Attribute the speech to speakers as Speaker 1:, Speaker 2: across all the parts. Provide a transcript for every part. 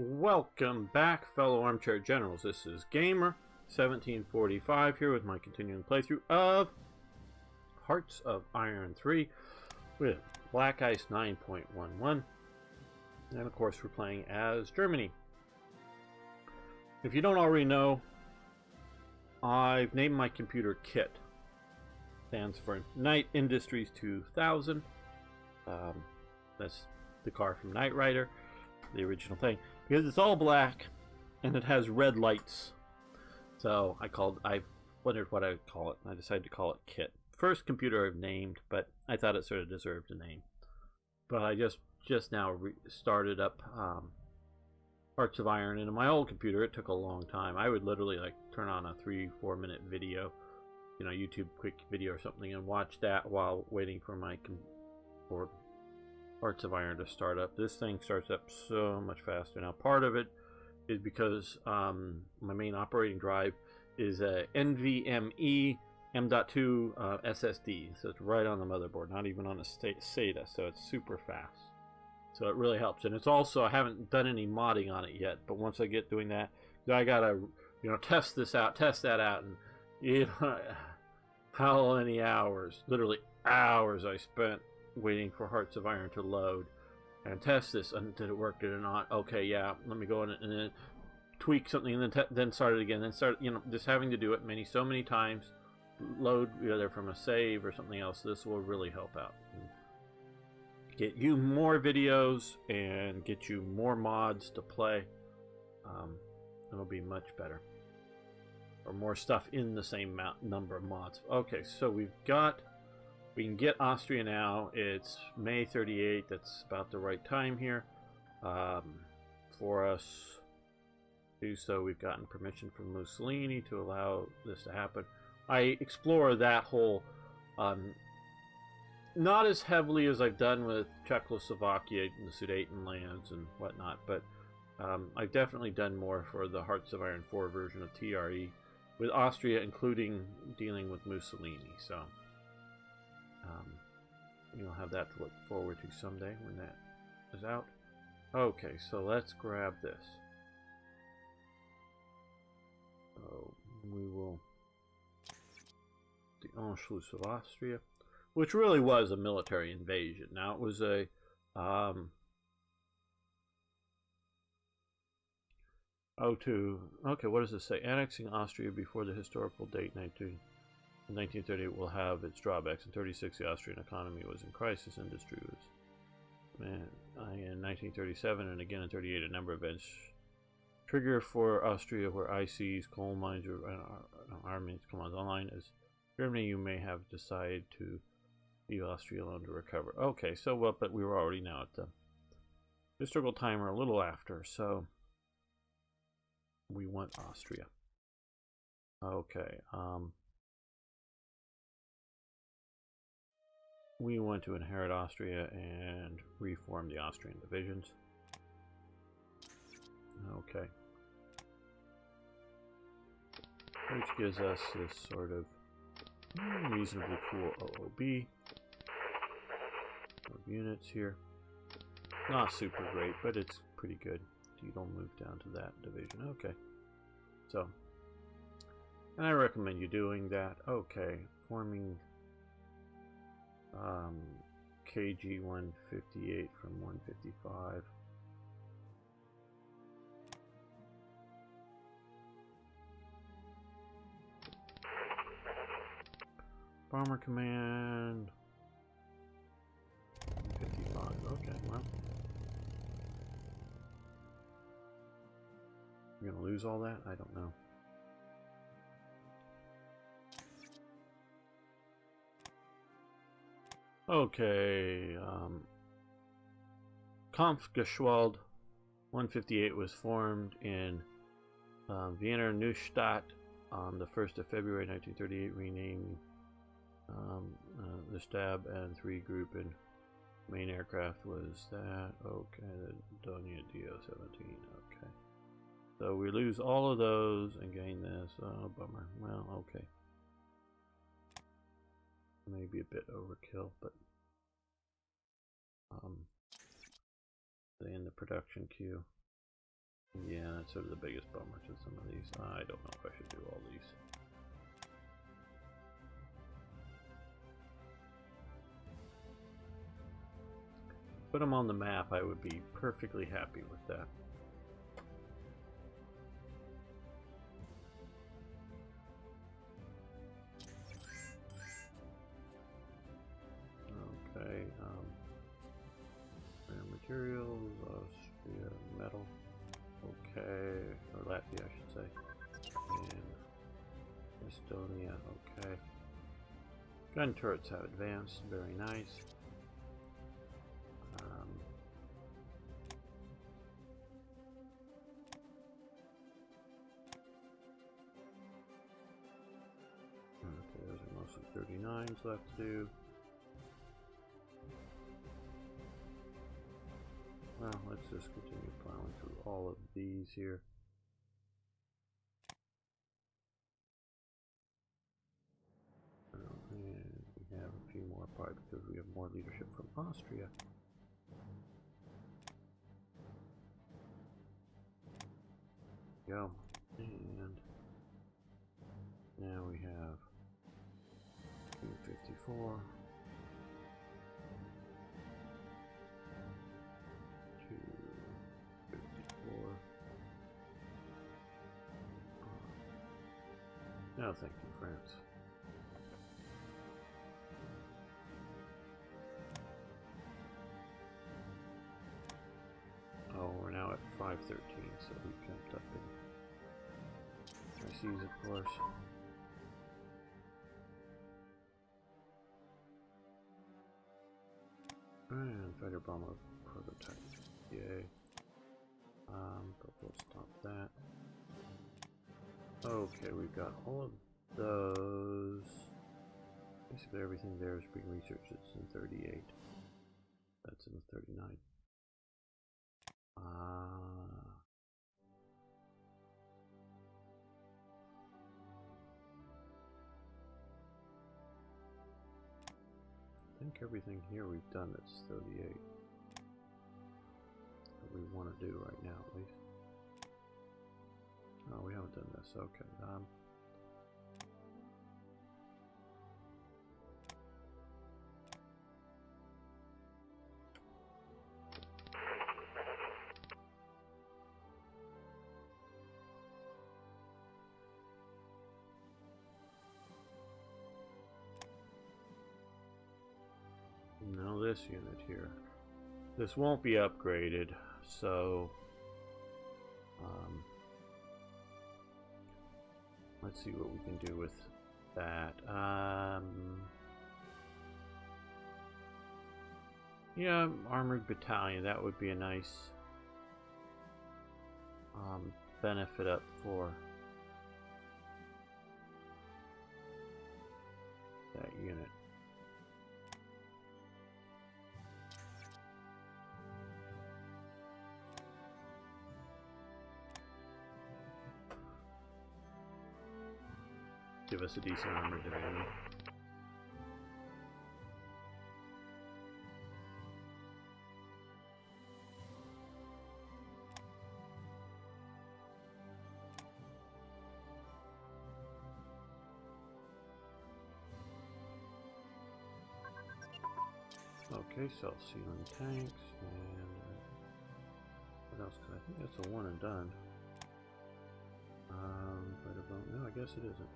Speaker 1: Welcome back, fellow armchair generals. This is Gamer1745 here with my continuing playthrough of Hearts of Iron 3 with Black Ice 9.11. And of course, we're playing as Germany. If you don't already know, I've named my computer KIT. Stands for Knight Industries 2000. That's the car from Knight Rider, the original thing, because it's all black and it has red lights. So I wondered what I would call it, and I decided to call it KIT. First computer I've named, but I thought it sort of deserved a name. But I just now started up Hearts of Iron, and in my old computer it took a long time. I would literally like turn on a 3-4 minute video, you know, YouTube quick video or something, and watch that while waiting for my Hearts of Iron to start up. This thing starts up so much faster now. Part of it is because my main operating drive is a NVMe M.2 SSD, so it's right on the motherboard, not even on a SATA, so it's super fast. So it really helps, and it's also, I haven't done any modding on it yet, but once I get doing that, I gotta, you know, test this out, test that out, and you know, how many hours, literally hours I spent waiting for Hearts of Iron to load and test this, and did it work, did it not, okay, yeah, let me go in and then tweak something, and then start it again, then start, you know, just having to do it so many times, load either from a save or something else. This will really help out, get you more videos and get you more mods to play. It'll be much better, or more stuff in the same number of mods. Okay, so we can get Austria now. It's May 38th. That's about the right time here for us to do so. We've gotten permission from Mussolini to allow this to happen. I explore that whole, not as heavily as I've done with Czechoslovakia and the Sudetenlands and whatnot, but I've definitely done more for the Hearts of Iron 4 version of TRE, with Austria including dealing with Mussolini. So you'll have that to look forward to someday when that is out. Okay, so let's grab this. So we will, the Anschluss of Austria, which really was a military invasion. Now it was a okay, what does this say? Annexing Austria before the historical date 1938 will have its drawbacks. In 1936, the Austrian economy was in crisis. Industry was, in 1937 and again in 1938, a number of events trigger for Austria where ICs, coal mines, or armies come online. As Germany, you may have decided to leave Austria alone to recover. Okay, so well, but we were already now at the historical timer a little after, so we want Austria. Okay, we want to inherit Austria and reform the Austrian divisions. Okay, which gives us this sort of reasonably cool OOB of units here. Not super great, but it's pretty good. You don't move down to that division. Okay, so, and I recommend you doing that. Okay, forming KG 158 from 155. Bomber Command 55. Okay, well, we're gonna lose all that? I don't know. Okay, Kampfgeschwader 158 was formed in Vienna Neustadt on the 1st of February 1938, renamed the Stab and 3 group, and main aircraft was that. Okay, the Donia Do-17. Okay, so we lose all of those and gain this. Oh, bummer. Well, okay. Maybe a bit overkill, but in the production queue. Yeah, that's sort of the biggest bummer to some of these. I don't know if I should do all these. Put them on the map, I would be perfectly happy with that. Okay, materials, Austria, metal, okay, or Latvia I should say, and Estonia, okay. Gun turrets have advanced, very nice. Okay, those are mostly 39s left to do. Well, let's just continue plowing through all of these here. And we have a few more probably because we have more leadership from Austria. Go. And now we have 254. 254. No, thank you, France. Oh, we're now at 513, so we jumped up in high seas, of course. And fighter bomber prototype. Yay. But we'll stop that. Okay, we've got all of those. Basically everything there is being researched. It's in 38. That's in 39. I think everything here we've done that's 38. That we want to do right now, at least. Oh, we haven't done this. Okay. Now this unit here. This won't be upgraded, so let's see what we can do with that. Yeah, armored battalion, that would be a nice benefit up for that unit. Give us a decent armored division. Okay, self-sealing tanks, and what else? Cause I think that's a one and done. But I don't know. I guess it isn't.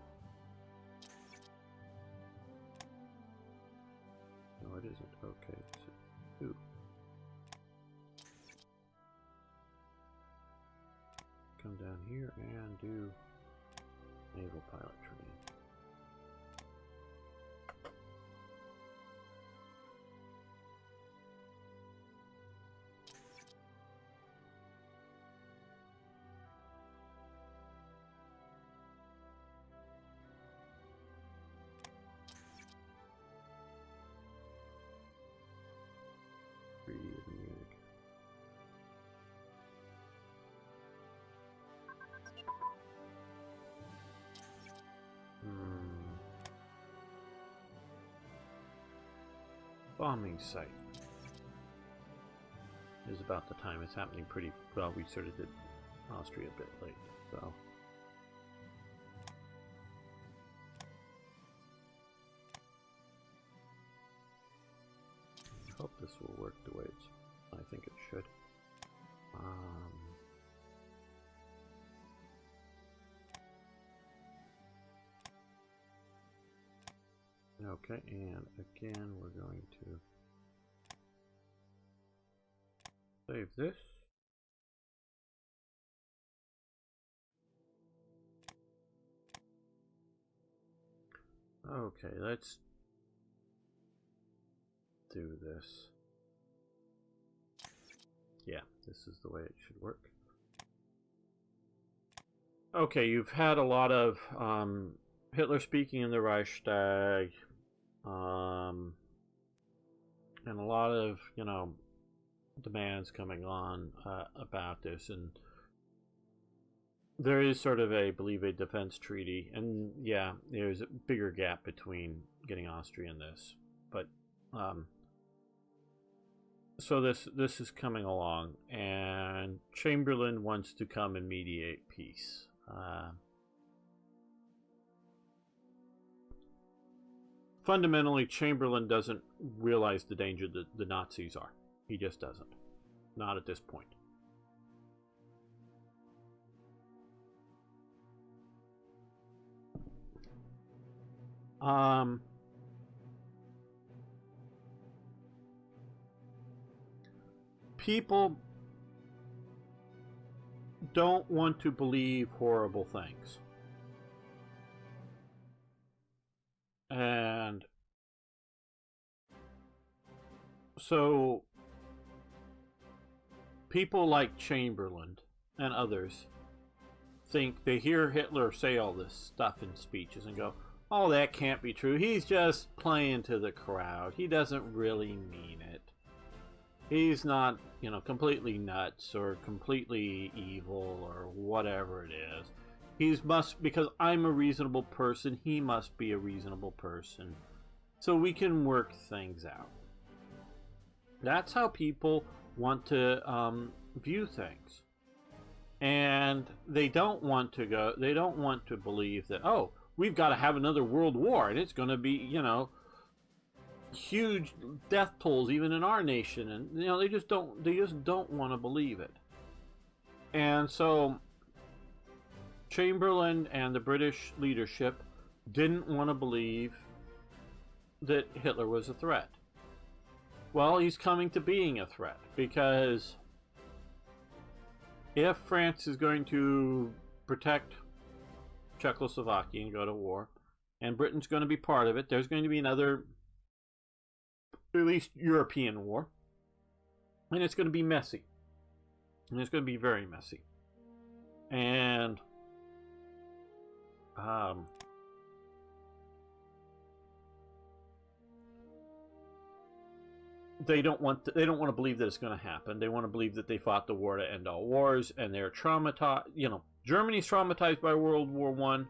Speaker 1: No, it isn't. Okay, it's two. Come down here and do naval pilot training. Of Munich. Bombing site is about the time it's happening pretty well. We sort of did Austria a bit late, so. Hope this will work the way I think it should. Okay, and again, we're going to save this. Okay, let's do this. Yeah, this is the way it should work. Okay, you've had a lot of Hitler speaking in the Reichstag, and a lot of, you know, demands coming on about this, and there is sort of a, I believe, a defense treaty, and yeah, there's a bigger gap between getting Austria and this, but so this is coming along, and Chamberlain wants to come and mediate peace. Fundamentally, Chamberlain doesn't realize the danger that the Nazis are. He just doesn't. Not at this point. People don't want to believe horrible things. And so people like Chamberlain and others think, they hear Hitler say all this stuff in speeches and go, oh, that can't be true. He's just playing to the crowd. He doesn't really mean it. He's not, you know, completely nuts or completely evil or whatever it is. Because I'm a reasonable person, he must be a reasonable person. So we can work things out. That's how people want to view things. And they don't want to believe that, oh, we've got to have another world war and it's going to be, you know, huge death tolls even in our nation, and you know, they just don't want to believe it. And so Chamberlain and the British leadership didn't want to believe that Hitler was a threat. Well, he's coming to being a threat, because if France is going to protect Czechoslovakia and go to war, and Britain's going to be part of it, there's going to be another, at least, European war, and it's going to be messy, and it's going to be very messy, and they don't want to believe that it's going to happen. They want to believe that they fought the war to end all wars, and they're traumatized. You know, Germany's traumatized by World War I.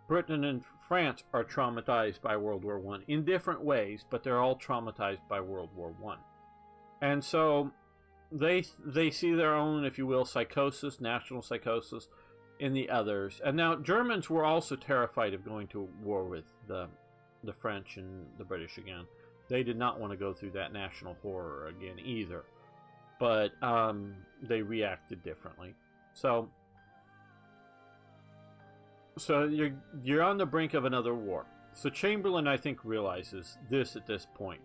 Speaker 1: Britain and France are traumatized by World War I in different ways, but they're all traumatized by World War I. And so they see their own, if you will, psychosis, national psychosis, in the others. And now Germans were also terrified of going to war with the French and the British again. They did not want to go through that national horror again either. But they reacted differently. So you're on the brink of another war. So Chamberlain, I think, realizes this at this point,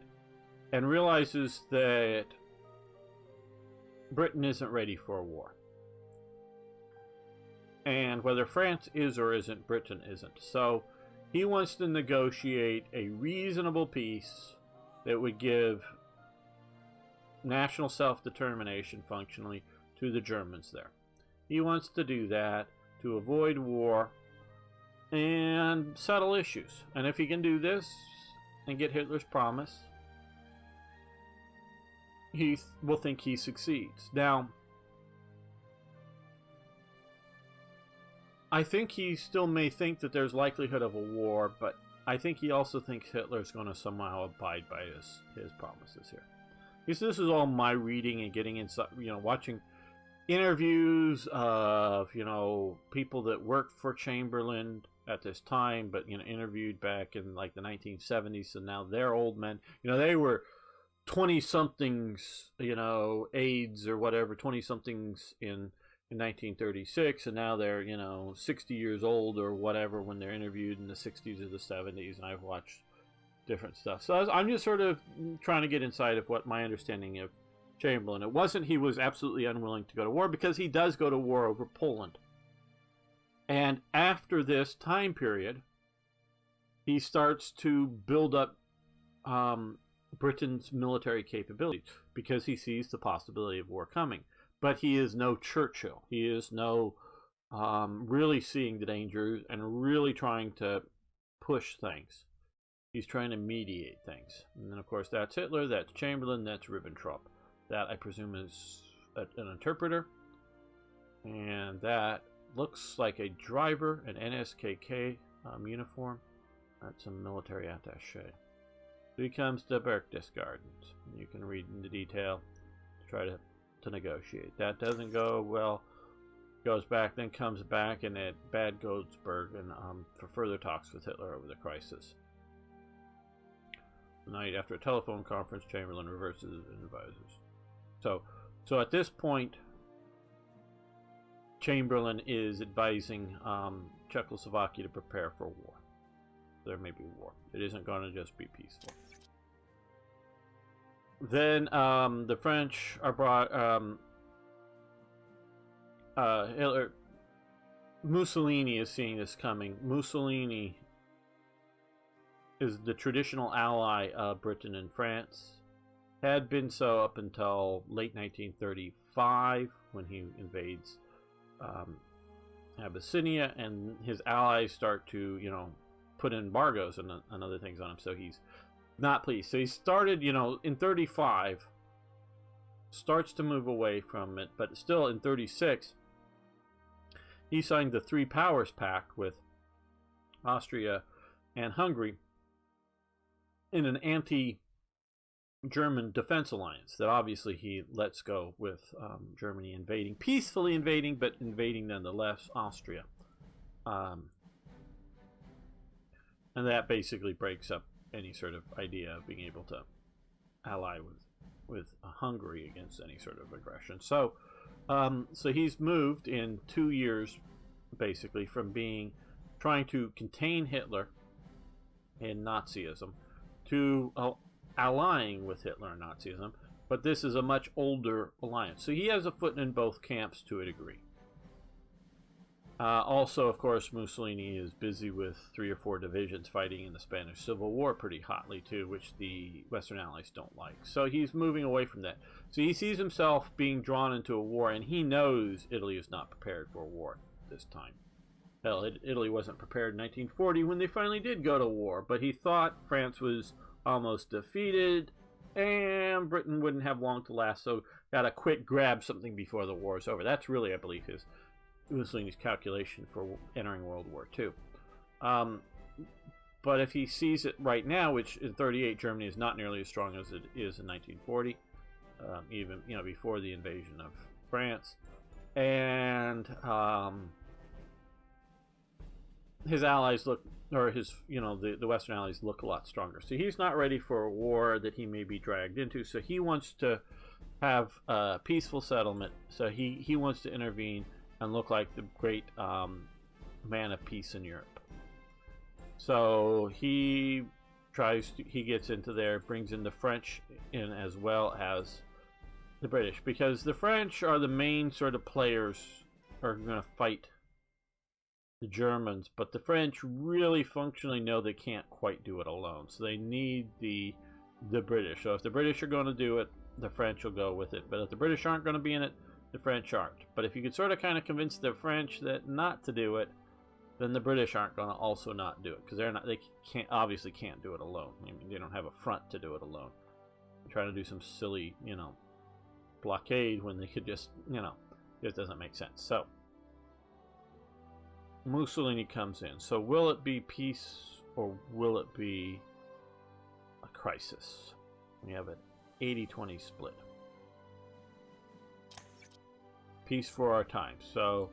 Speaker 1: and realizes that Britain isn't ready for a war. And whether France is or isn't, Britain isn't. So he wants to negotiate a reasonable peace that would give national self-determination functionally to the Germans there. He wants to do that to avoid war and settle issues. And if he can do this and get Hitler's promise, he will think he succeeds. Now, I think he still may think that there's likelihood of a war, but I think he also thinks Hitler's going to somehow abide by his promises here. Because this is all my reading and getting inside, you know, watching interviews of, you know, people that worked for Chamberlain at this time, but, you know, interviewed back in like the 1970s, so now they're old men. You know, they were 20-somethings, you know, aides or whatever, 20-somethings in 1936, and now they're, you know, 60 years old or whatever when they're interviewed in the 60s or the 70s, and I've watched different stuff. So I'm just sort of trying to get inside of what my understanding of Chamberlain. It wasn't he was absolutely unwilling to go to war, because he does go to war over Poland. And after this time period, he starts to build up Britain's military capabilities, because he sees the possibility of war coming. But he is no Churchill. He is no really seeing the dangers and really trying to push things. He's trying to mediate things. And then, of course, that's Hitler, that's Chamberlain, that's Ribbentrop. That, I presume, is an interpreter. And that looks like a driver, an NSKK uniform. That's a military attaché. So he comes to Berchtesgadens. You can read into detail to try to negotiate. That doesn't go well. Goes back, then comes back, and at Bad Godesberg, and for further talks with Hitler over the crisis. The night after a telephone conference, Chamberlain reverses his advisors. So at this point, Chamberlain is advising Czechoslovakia to prepare for war. There may be war. It isn't going to just be peaceful. Then the French are brought. Hitler, Mussolini is seeing this coming. Mussolini is the traditional ally of Britain and France. Had been so up until late 1935, when he invades Abyssinia, and his allies start to, you know, put embargoes and other things on him. So he's not pleased. So he started, you know, in 35, starts to move away from it, but still in 36, he signed the Three Powers Pact with Austria and Hungary in an anti-German defense alliance that obviously he lets go with Germany invading, peacefully invading, but invading nonetheless Austria. And that basically breaks up any sort of idea of being able to ally with Hungary against any sort of aggression. So he's moved in 2 years, basically, from trying to contain Hitler in Nazism to allying with Hitler and Nazism, but this is a much older alliance. So he has a foot in both camps to a degree. Also, of course, Mussolini is busy with 3 or 4 divisions fighting in the Spanish Civil War pretty hotly too, which the Western Allies don't like. So he's moving away from that. So he sees himself being drawn into a war, and he knows Italy is not prepared for a war this time. Hell, Italy wasn't prepared in 1940 when they finally did go to war, but he thought France was almost defeated and Britain wouldn't have long to last, so gotta quick grab something before the war is over. That's really, I believe, Mussolini's calculation for entering World War II. But if he sees it right now, which in 38 Germany is not nearly as strong as it is in 1940, even, you know, before the invasion of France, and his allies look, or his, you know, the Western allies look a lot stronger. So he's not ready for a war that he may be dragged into. So he wants to have a peaceful settlement. So he wants to intervene and look like the great man of peace in Europe. So he gets into there, brings in the French in as well as the British, because the French are the main sort of players who are going to fight the Germans, but the French really functionally know they can't quite do it alone, so they need the British. So if the British are going to do it, the French will go with it, but if the British aren't going to be in it, the French aren't. But if you could sort of kind of convince the French that not to do it, then the British aren't going to also not do it, because they obviously can't do it alone. I mean, they don't have a front to do it alone. They're trying to do some silly, you know, blockade when they could just, you know, it doesn't make sense. So Mussolini comes in. So will it be peace or will it be a crisis? We have an 80-20 split. peace for our times. So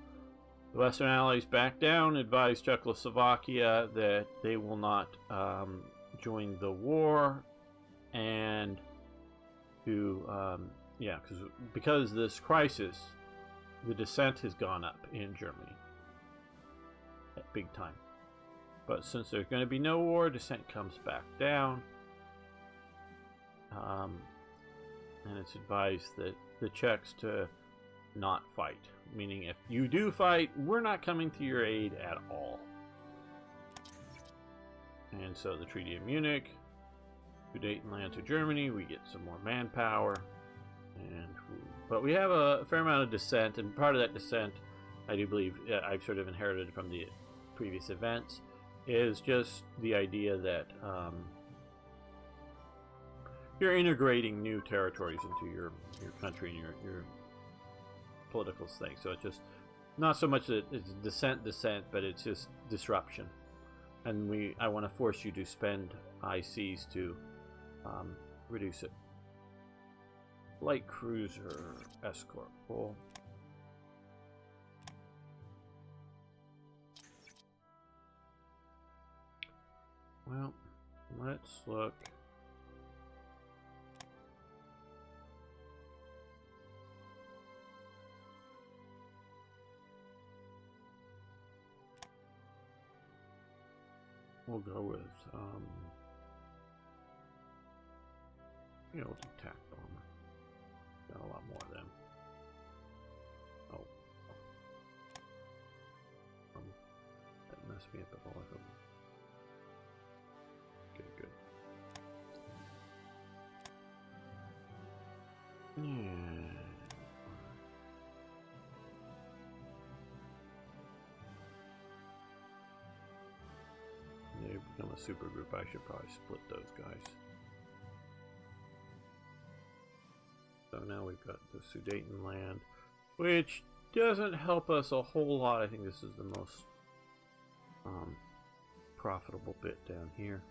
Speaker 1: the Western Allies back down, advise Czechoslovakia that they will not join the war, and to yeah, because this crisis, the dissent has gone up in Germany at big time. But since there's going to be no war, dissent comes back down. And it's advised that the Czechs to not fight. Meaning, if you do fight, we're not coming to your aid at all. And so the Treaty of Munich, Sudetenland to Germany, we get some more manpower. But we have a fair amount of dissent, and part of that dissent, I do believe, I've sort of inherited from the previous events, is just the idea that you're integrating new territories into your country and your political thing. So it's just not so much that it's dissent, but it's just disruption. And I want to force you to spend ICs to reduce it. Light cruiser escort. Cool. Well, let's look. We'll go with, we'll do tack bomber. Got a lot more of them. Oh. That messed me up at all of them. Okay, good. Yeah. They become a super group. I should probably split those guys. So now we've got the Sudetenland, which doesn't help us a whole lot. I think this is the most profitable bit down here.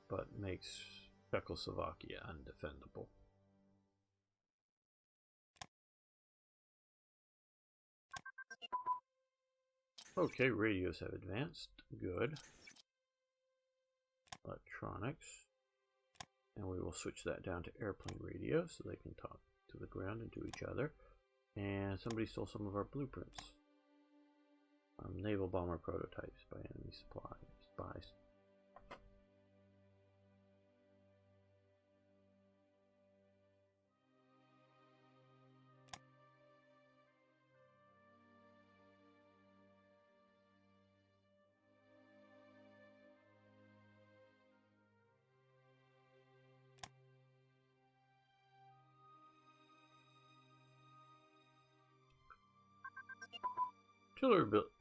Speaker 1: But makes Czechoslovakia undefendable. Okay, radios have advanced. Good. Electronics. And we will switch that down to airplane radio so they can talk to the ground and to each other. And somebody stole some of our blueprints. Naval bomber prototypes by enemy spies.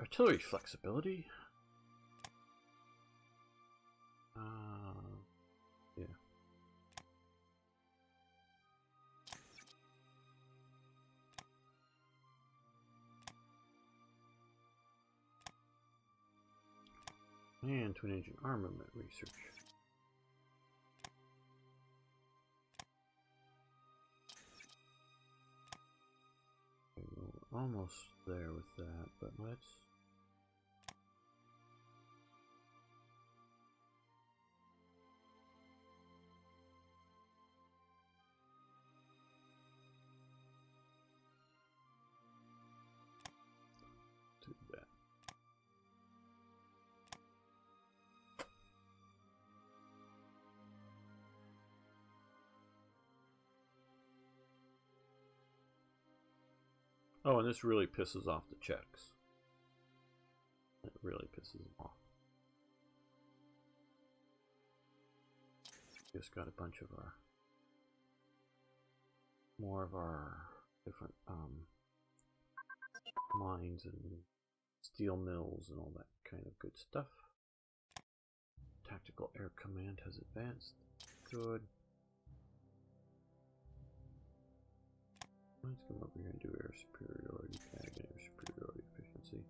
Speaker 1: Artillery flexibility. Yeah. And twin engine armament research. We're almost there with that, but let's do that. Oh, and this really pisses off the Czechs. It really pisses them off. Just got a bunch of more of our different mines and steel mills and all that kind of good stuff. Tactical Air Command has advanced. Good. Let's come over here and do air superiority tag and air superiority efficiency.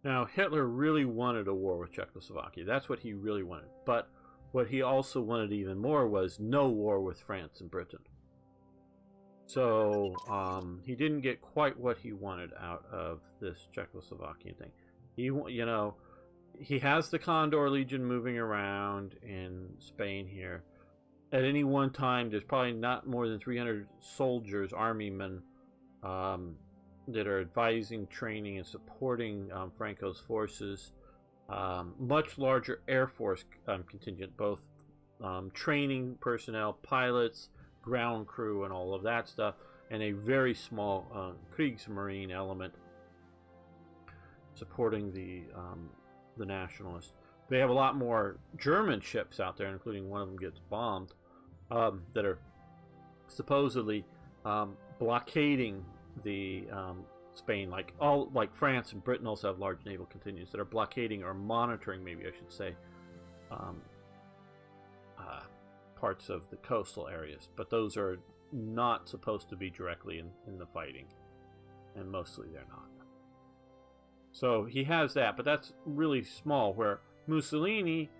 Speaker 1: Now, Hitler really wanted a war with Czechoslovakia. That's what he really wanted. But what he also wanted even more was no war with France and Britain. So he didn't get quite what he wanted out of this Czechoslovakian thing. He has the Condor Legion moving around in Spain here. At any one time, there's probably not more than 300 soldiers, army men, that are advising, training, and supporting Franco's forces. Much larger Air Force contingent, both training personnel, pilots, ground crew, and all of that stuff, and a very small Kriegsmarine element supporting the nationalists. They have a lot more German ships out there, including one of them gets bombed, that are supposedly blockading the Spain, like France and Britain also have large naval contingents that are blockading or monitoring, maybe I should say, parts of the coastal areas, but those are not supposed to be directly in the fighting, and mostly they're not. So he has that, but that's really small. Where Mussolini,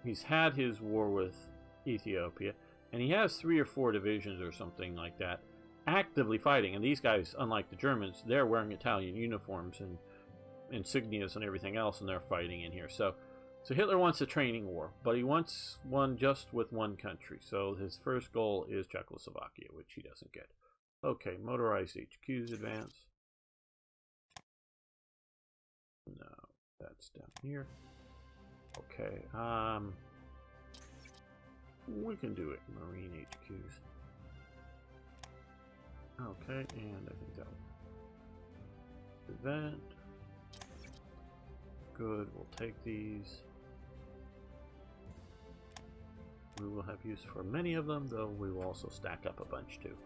Speaker 1: he's had his war with Ethiopia, and he has 3 or 4 divisions or something like that actively fighting. And these guys, unlike the Germans, they're wearing Italian uniforms and insignias and everything else, and they're fighting in here. So Hitler wants a training war, but he wants one just with one country. So his first goal is Czechoslovakia, which he doesn't get. Okay, motorized HQs advance. No, that's down here. Okay, we can do it. Marine HQs. Okay, and I think that'll event. Good, we'll take these. We will have use for many of them, though we will also stack up a bunch too.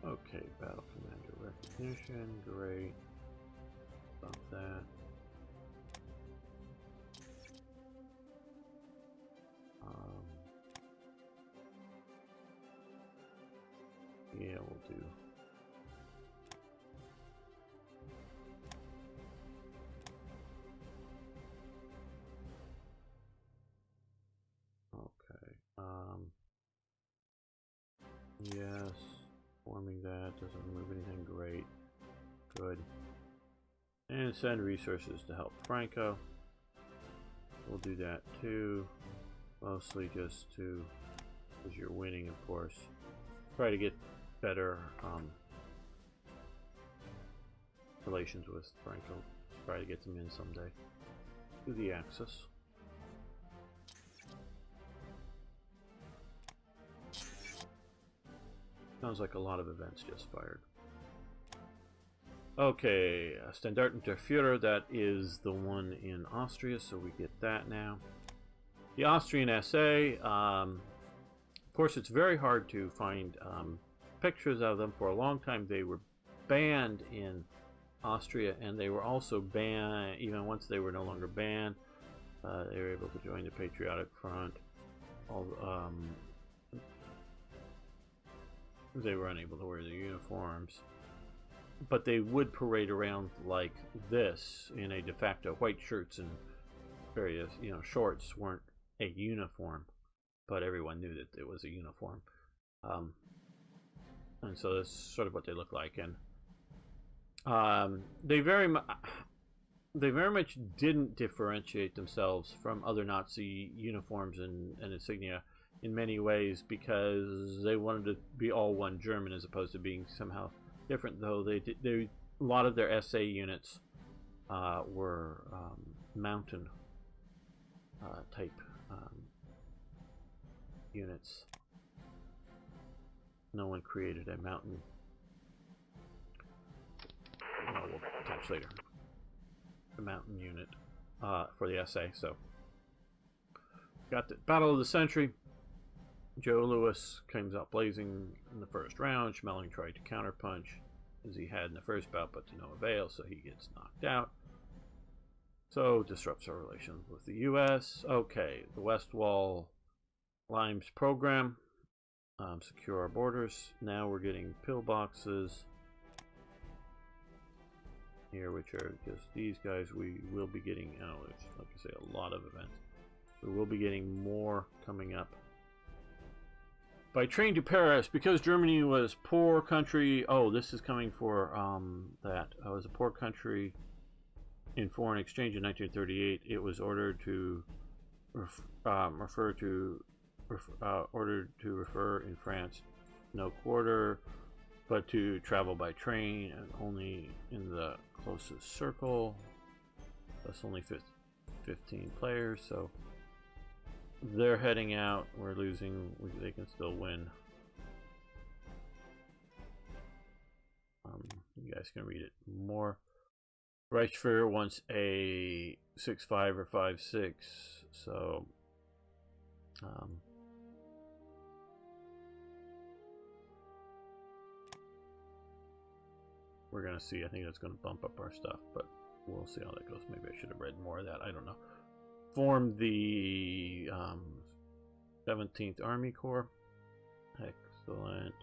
Speaker 1: Okay, battle commander recognition, great. Stop that. Yeah, we'll do. Okay. Yes. Forming that doesn't remove anything. Great. Good. And send resources to help Franco. We'll do that too. Mostly just to, because you're winning, of course. Try to get better relations with Franco. Try to get them in someday. To the Axis. Sounds like a lot of events just fired. Okay, Standard der Führer, that is the one in Austria, so we get that now. The Austrian SA, of course, it's very hard to find pictures of them. For a long time, they were banned in Austria, and they were also banned, even once they were no longer banned, they were able to join the Patriotic Front. They were unable to wear their uniforms, but they would parade around like this in a de facto white shirts and various, shorts weren't a uniform, but everyone knew that it was a uniform, and so that's sort of what they look like. And they very much didn't differentiate themselves from other Nazi uniforms and insignia in many ways, because they wanted to be all one German as opposed to being somehow different. Though a lot of their SA units were mountain type units. No one created a mountain. We'll touch later. A mountain unit for the SA. So got the Battle of the Century. Joe Louis comes out blazing in the first round. Schmeling tried to counterpunch as he had in the first bout, but to no avail, so he gets knocked out. So, disrupts our relations with the U.S. Okay, the West Wall Limes program. Secure our borders. Now we're getting pillboxes here, which are just these guys. We will be getting, like I say, a lot of events. We will be getting more coming up. By train to Paris, because Germany was poor country. Oh, this is coming for that. I was a poor country in foreign exchange in 1938. It was ordered to refer in France no quarter, but to travel by train and only in the closest circle. That's only 15 players, so they're heading out. We're losing. They can still win. You guys can read it more. Reichsführer wants a 6-5 or 5-6, so we're gonna see. I think that's gonna bump up our stuff, but we'll see how that goes. Maybe I should have read more of that. I don't know. Formed the 17th Army Corps. Excellent.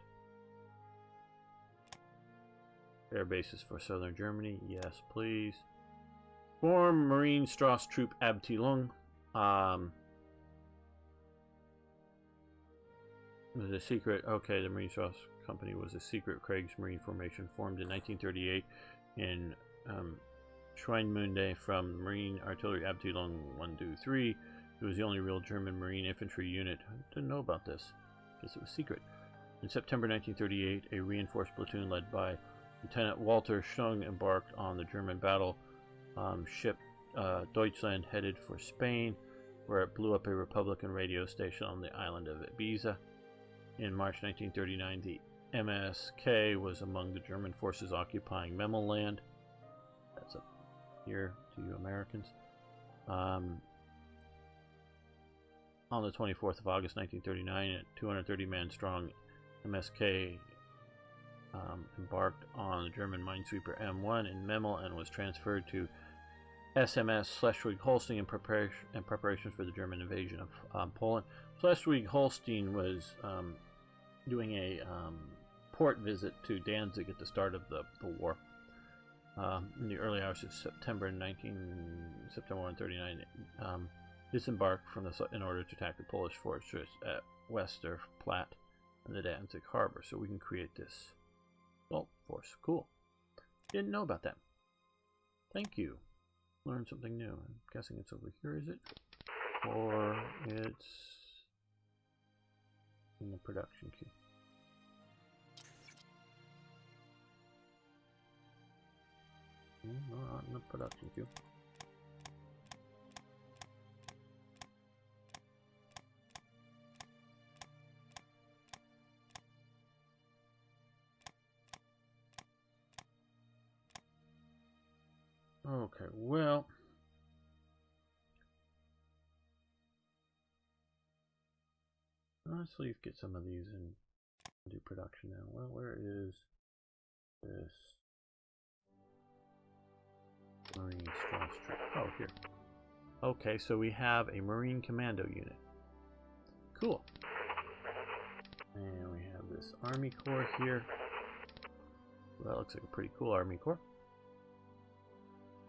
Speaker 1: Air bases for southern Germany. Yes, please. Form Marine Strauss Troop Abteilung. It was a secret. Okay, the Marine Strauss Company was a secret Kriegsmarine formation formed in 1938 in Schweinmunde from the Marine Artillery Abteilung 123. It was the only real German Marine infantry unit. I didn't know about this because it was secret. In September 1938, a reinforced platoon led by Lieutenant Walter Schung embarked on the German battle ship Deutschland, headed for Spain, where it blew up a Republican radio station on the island of Ibiza. In March 1939, the MSK was among the German forces occupying Memel-Land. That's up here to you Americans. On the 24th of August 1939, a 230-man strong MSK embarked on the German minesweeper M1 in Memel and was transferred to SMS Schleswig-Holstein in preparation for the German invasion of Poland. Schleswig-Holstein was doing a port visit to Danzig at the start of the war. In the early hours of September 139, disembarked from in order to attack the Polish fortress at Westerplatte and the Danzig harbor. So we can create this assault force. Cool. Didn't know about that. Thank you. Learned something new. I'm guessing it's over here, is it? Or it's in the production queue. No, not in the production queue. Okay, well, let's get some of these in do production now. Well, where is this Marine Strauss Troop? Oh, here. Okay, so we have a Marine Commando unit. Cool. And we have this Army Corps here. Well, that looks like a pretty cool Army Corps.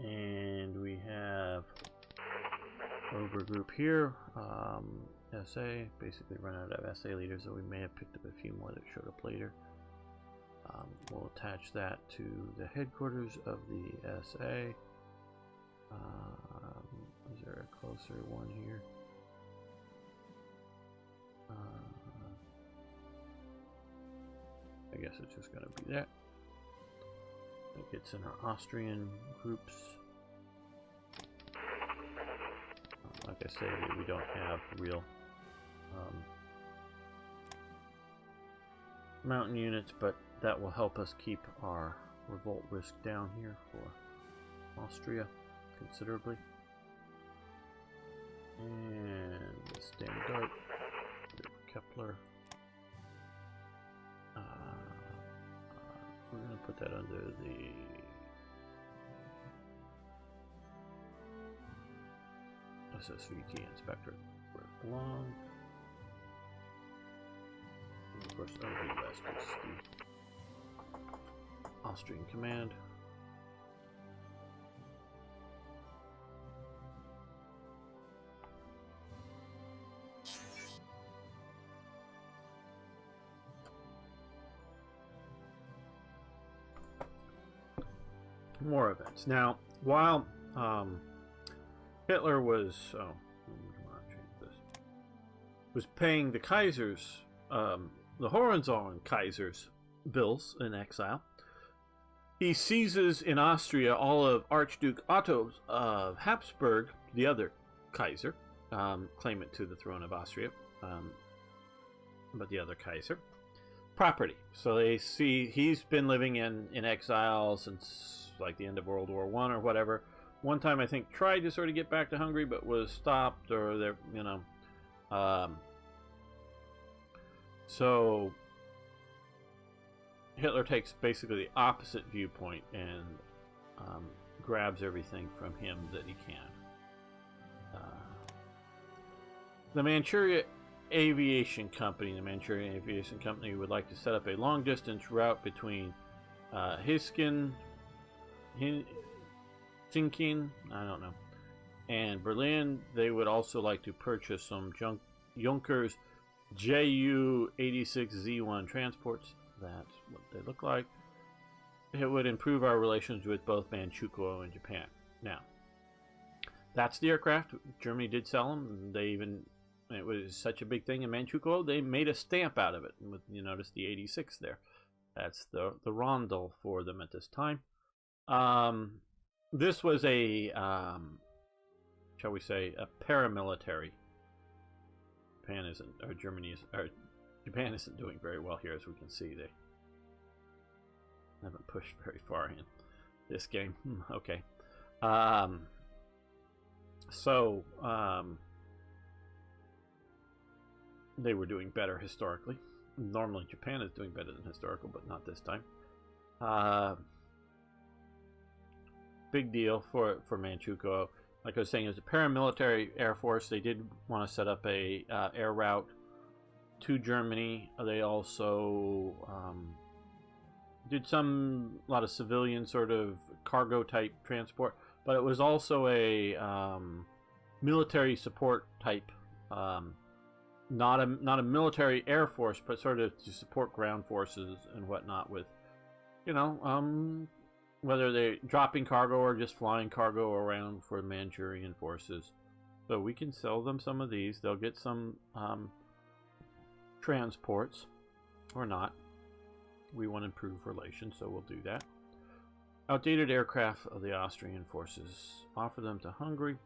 Speaker 1: And we have over group here, SA, basically run out of SA leaders, so we may have picked up a few more that showed up later. We'll attach that to the headquarters of the SA. Is there a closer one here? I guess it's just going to be that. It gets in our Austrian groups. Like I say, we don't have real mountain units, but that will help us keep our revolt risk down here for Austria considerably. And the Standard Kepler. We're going to put that under the SSVT inspector where it belongs. And of course, OBS is the Austrian command. More events. Now, while Hitler was paying the Kaiser's, the Hohenzollern Kaiser's bills in exile, he seizes in Austria all of Archduke Otto of Habsburg, the other Kaiser, claimant to the throne of Austria, but the other Kaiser, property. So they see he's been living in exile since like the end of World War I or whatever. One time I think tried to sort of get back to Hungary but was stopped, or there, you know. So Hitler takes basically the opposite viewpoint and grabs everything from him that he can. The Manchuria Aviation Company, would like to set up a long-distance route between Hinkin, I don't know, and Berlin. They would also like to purchase some Junkers Ju-86Z1 transports. That's what they look like. It would improve our relations with both Manchukuo and Japan. Now, that's the aircraft. Germany did sell them. They even, it was such a big thing in Manchukuo, they made a stamp out of it. With, you notice the 86 there. That's the Rondel for them at this time. This was a, shall we say, a paramilitary. Japan isn't, or Germany is, or Japan isn't doing very well here, as we can see. They haven't pushed very far in this game. Okay. They were doing better historically. Normally Japan is doing better than historical, but not this time. Big deal for Manchukuo. Like I was saying, it was a paramilitary air force. They did want to set up a air route to Germany. They also did a lot of civilian sort of cargo type transport, but it was also a military support type, not a military air force, but sort of to support ground forces and whatnot with, you know, whether they're dropping cargo or just flying cargo around for Manchurian forces. So we can sell them some of these. They'll get some transports or not. We want to improve relations, so we'll do that. Outdated aircraft of the Austrian forces. Offer them to Hungary.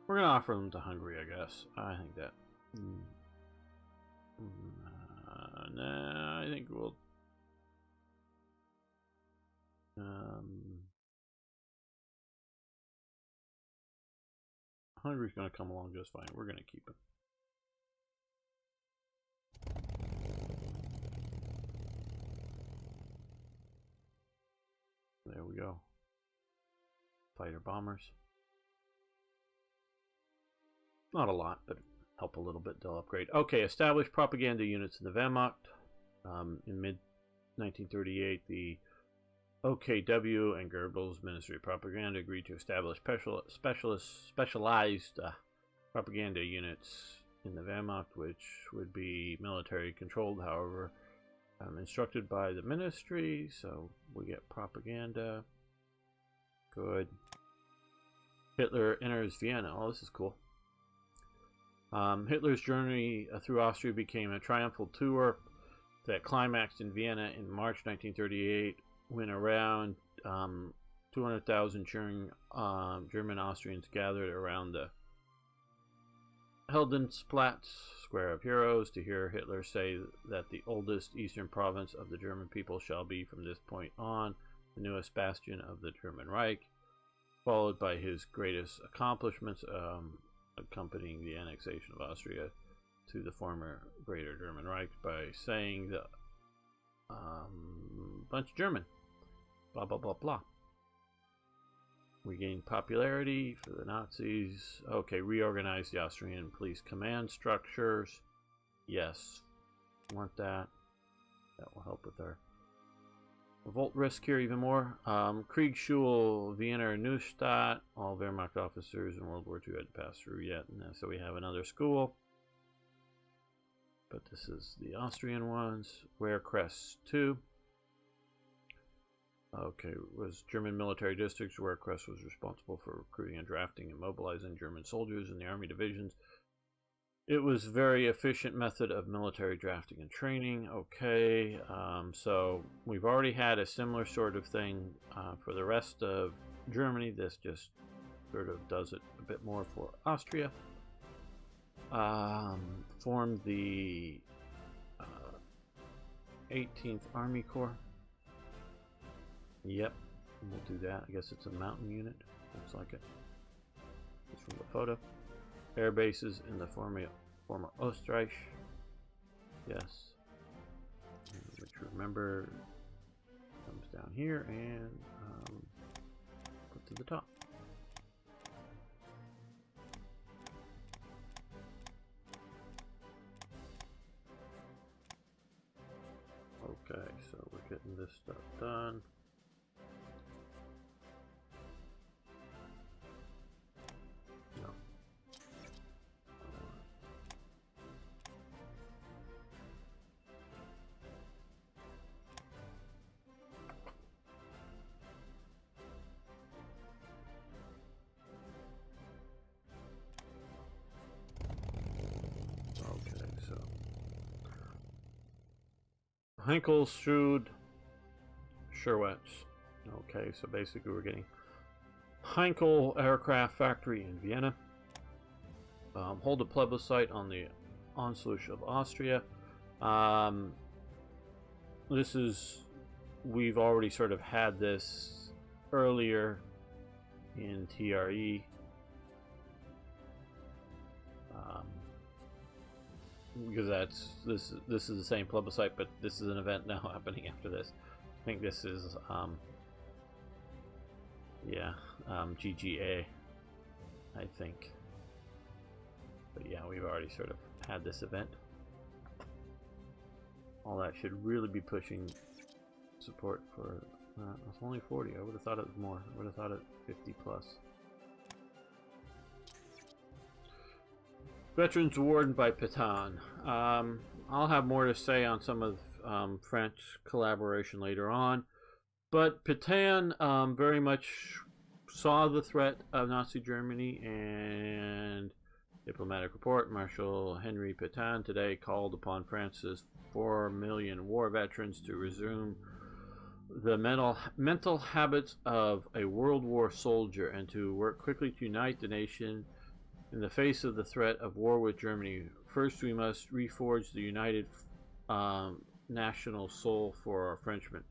Speaker 1: We're going to offer them to Hungary, I guess. I think that. Nah, I think we'll. Hungary's going to come along just fine. We're going to keep it. There we go. Fighter bombers. Not a lot, but help a little bit. They'll upgrade. Okay, establish propaganda units in the Wehrmacht. In mid-1938, the OKW and Goebbels' Ministry of Propaganda agreed to establish specialized propaganda units in the Wehrmacht, which would be military controlled, however, instructed by the ministry. So we get propaganda. Good. Hitler enters Vienna. Oh, this is cool. Hitler's journey through Austria became a triumphal tour that climaxed in Vienna in March 1938, when around 200,000 German Austrians gathered around the Heldensplatz, Square of Heroes, to hear Hitler say that the oldest eastern province of the German people shall be from this point on the newest bastion of the German Reich, followed by his greatest accomplishments, accompanying the annexation of Austria to the former Greater German Reich by saying the bunch of German, blah blah blah blah. We gained popularity for the Nazis. Okay, reorganize the Austrian police command structures. Yes, want that. That will help with our revolt risk here even more. Kriegsschule, Vienna, Neustadt. All Wehrmacht officers in World War II had to pass through yet. And so we have another school. But this is the Austrian ones. Wehrkrest 2. Okay, was German military districts. Wehrkrest was responsible for recruiting and drafting and mobilizing German soldiers in the army divisions. It was a very efficient method of military drafting and training. Okay, so we've already had a similar sort of thing for the rest of Germany. This just sort of does it a bit more for Austria. Formed the 18th Army Corps. Yep, we'll do that. I guess it's a mountain unit. Looks like it. It's from the photo. Air bases in the former Österreich. Yes. Which remember comes down here and put to the top. Okay, so we're getting this stuff done. Heinkel, Scherwetz. Okay, so basically we're getting Heinkel Aircraft Factory in Vienna. Hold a plebiscite on the Anschluss of Austria. This is, we've already sort of had this earlier in TRE. Because this is the same plebiscite, but this is an event now happening after this. I think this is GGA, I think. But yeah, we've already sort of had this event. All that should really be pushing support for. It's only 40. I would have thought it was more. I would have thought it 50 plus. Veterans Award by Pétain. I'll have more to say on some of French collaboration later on, but Pétain very much saw the threat of Nazi Germany, and diplomatic report, Marshal Henry Pétain today called upon France's 4 million war veterans to resume the mental habits of a World War soldier and to work quickly to unite the nation in the face of the threat of war with Germany. First, we must reforge the united national soul for our Frenchmen.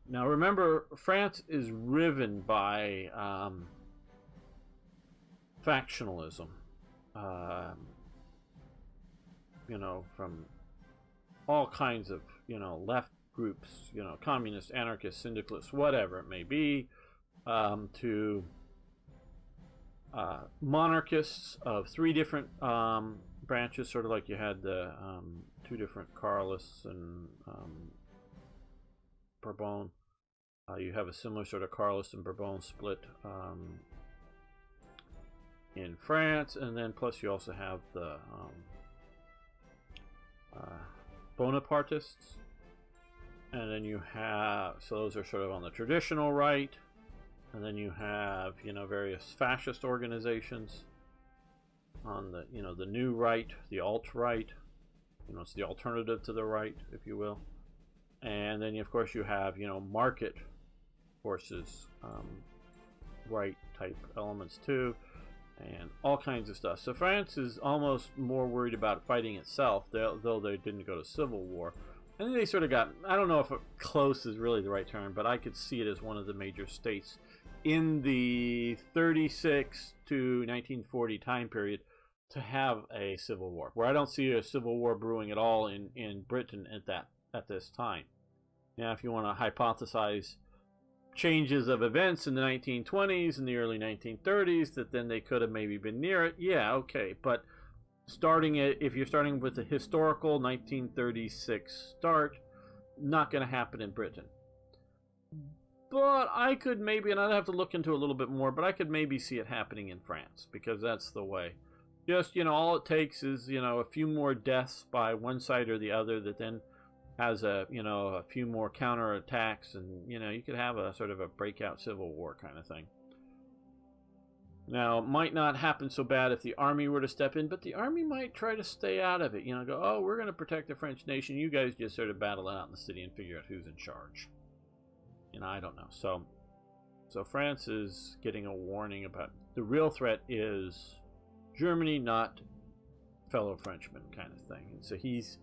Speaker 1: Now, remember, France is riven by factionalism. You know, from all kinds of, left groups, communists, anarchists, syndicalists, whatever it may be, to monarchists of 3 different branches, sort of like you had the 2 different Carlists and Bourbon. You have a similar sort of Carlist and Bourbon split in France, and then plus you also have the Bonapartists, and then you have, so those are sort of on the traditional right. And then you have, various fascist organizations on the, the new right, the alt-right. It's the alternative to the right, if you will. And then, of course, you have, market forces, right-type elements too, and all kinds of stuff. So France is almost more worried about fighting itself, though they didn't go to civil war. I think they sort of got, I don't know if close is really the right term, but I could see it as one of the major states in the 36 to 1940 time period to have a civil war, where I don't see a civil war brewing at all in Britain at this time. Now, if you want to hypothesize changes of events in the 1920s and the early 1930s that then they could have maybe been near it. Yeah, okay, but if you're starting with a historical 1936 start, not going to happen in Britain. But I could maybe, and I'd have to look into it a little bit more, but I could maybe see it happening in France, because that's the way. Just, all it takes is, a few more deaths by one side or the other that then has a few more counterattacks, and, you could have a sort of a breakout civil war kind of thing. Now, it might not happen so bad if the army were to step in, but the army might try to stay out of it. Go, oh, we're going to protect the French nation. You guys just sort of battle it out in the city and figure out who's in charge. I don't know. So France is getting a warning about the real threat is Germany, not fellow Frenchmen, kind of thing. And so he's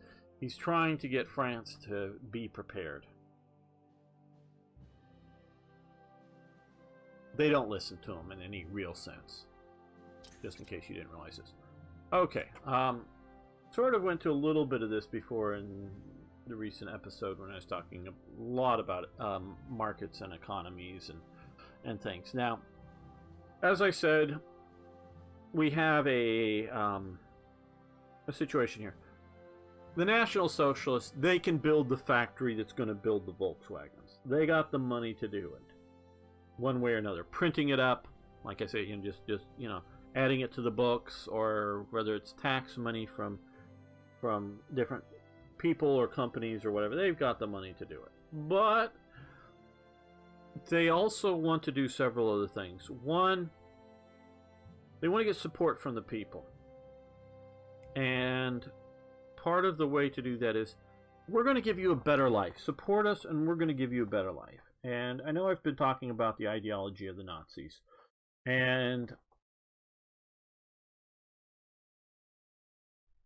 Speaker 1: trying to get France to be prepared. They don't listen to him in any real sense. Just in case you didn't realize this. Okay. Sort of went to a little bit of this before in the recent episode when I was talking a lot about markets and economies and things. Now, as I said, we have a situation here. The National Socialists, they can build the factory that's going to build the Volkswagens. They got the money to do it, one way or another. Printing it up, like I say, just adding it to the books, or whether it's tax money from different people or companies or whatever. They've got the money to do it. But they also want to do several other things. One, they want to get support from the people. And part of the way to do that is, we're going to give you a better life. Support us and we're going to give you a better life. And I know I've been talking about the ideology of the Nazis. And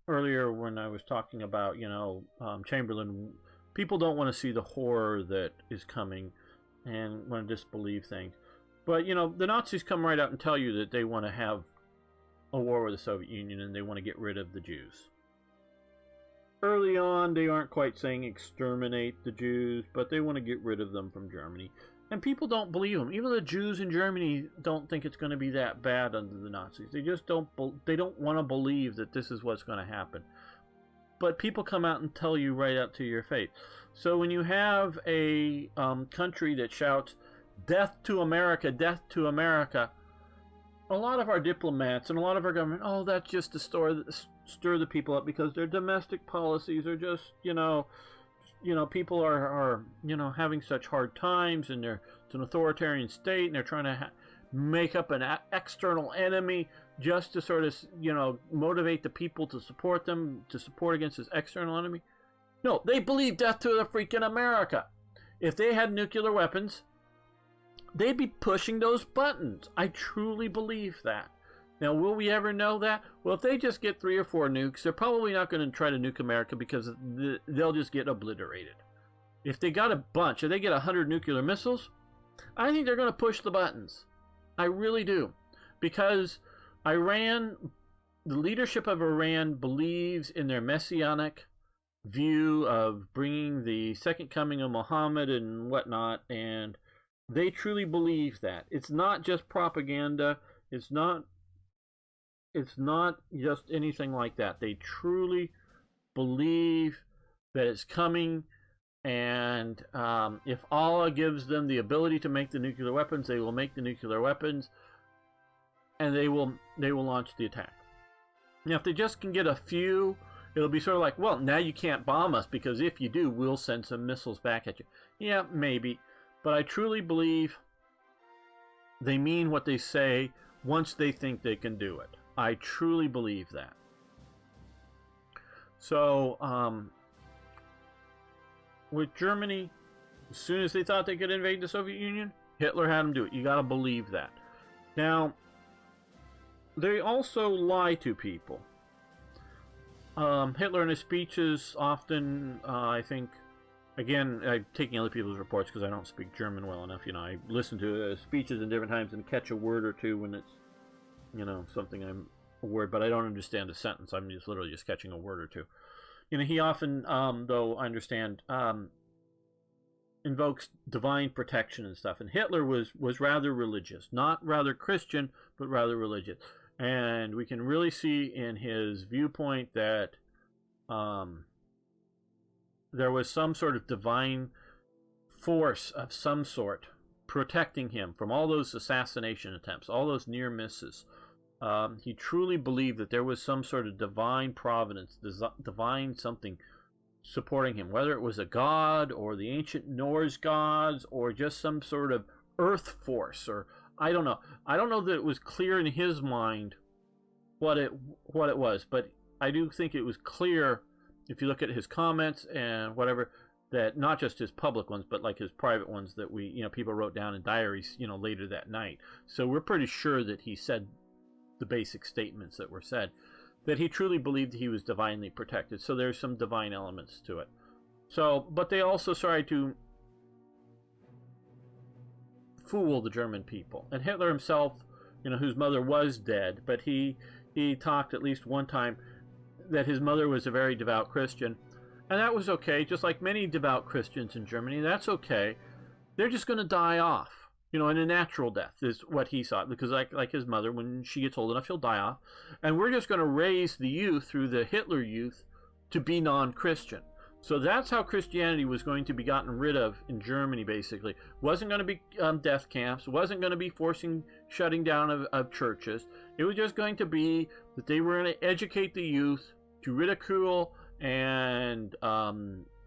Speaker 1: earlier when I was talking about, Chamberlain, people don't want to see the horror that is coming and want to disbelieve things. But, the Nazis come right out and tell you that they want to have a war with the Soviet Union and they want to get rid of the Jews. Early on, they aren't quite saying exterminate the Jews, but they want to get rid of them from Germany. And people don't believe them. Even the Jews in Germany don't think it's going to be that bad under the Nazis. They just don't want to believe that this is what's going to happen. But people come out and tell you right out to your face. So when you have a country that shouts, "Death to America, death to America," a lot of our diplomats and a lot of our government, oh, that's just to stir the people up because their domestic policies are just, people are having such hard times, and it's an authoritarian state, and they're trying to make up an external enemy just to sort of, motivate the people to support them, to support against this external enemy. No, they believe death to the freaking America. If they had nuclear weapons, they'd be pushing those buttons. I truly believe that. Now, will we ever know that? Well, if they just get 3 or 4 nukes, they're probably not going to try to nuke America because they'll just get obliterated. If they got a bunch, if they get 100 nuclear missiles, I think they're going to push the buttons. I really do. Because the leadership of Iran believes in their messianic view of bringing the second coming of Muhammad and whatnot, and they truly believe that. It's not just propaganda. It's not just anything like that. They truly believe that it's coming, and if Allah gives them the ability to make the nuclear weapons, they will make the nuclear weapons, and they will launch the attack. Now, if they just can get a few, it'll be sort of like, well, now you can't bomb us, because if you do, we'll send some missiles back at you. Yeah, maybe. But I truly believe they mean what they say once they think they can do it. I truly believe that. So, with Germany, as soon as they thought they could invade the Soviet Union, Hitler had them do it. You got to believe that. Now, they also lie to people. Hitler in his speeches often, I think, again, I'm taking other people's reports because I don't speak German well enough. I listen to speeches in different times and catch a word or two when it's, something I'm a word, but I don't understand a sentence. I'm just literally just catching a word or two. He often, though I understand, invokes divine protection and stuff. And Hitler was rather religious, not rather Christian, but rather religious. And we can really see in his viewpoint that there was some sort of divine force of some sort protecting him from all those assassination attempts, all those near misses. He truly believed that there was some sort of divine providence, divine something supporting him, whether it was a god or the ancient Norse gods or just some sort of earth force, or I don't know. I don't know that it was clear in his mind what it was, but I do think it was clear if you look at his comments and whatever, that not just his public ones, but like his private ones that people wrote down in diaries, later that night. So we're pretty sure that he said the basic statements that were said, that he truly believed he was divinely protected. So there's some divine elements to it. So, but they also tried to fool the German people. And Hitler himself, whose mother was dead, but he talked at least one time that his mother was a very devout Christian. And that was okay, just like many devout Christians in Germany. That's okay. They're just going to die off, in a natural death is what he saw. Because like his mother, when she gets old enough, she'll die off. And we're just going to raise the youth through the Hitler youth to be non-Christian. So that's how Christianity was going to be gotten rid of in Germany, basically. Wasn't going to be death camps. Wasn't going to be shutting down of churches. It was just going to be that they were going to educate the youth to ridicule and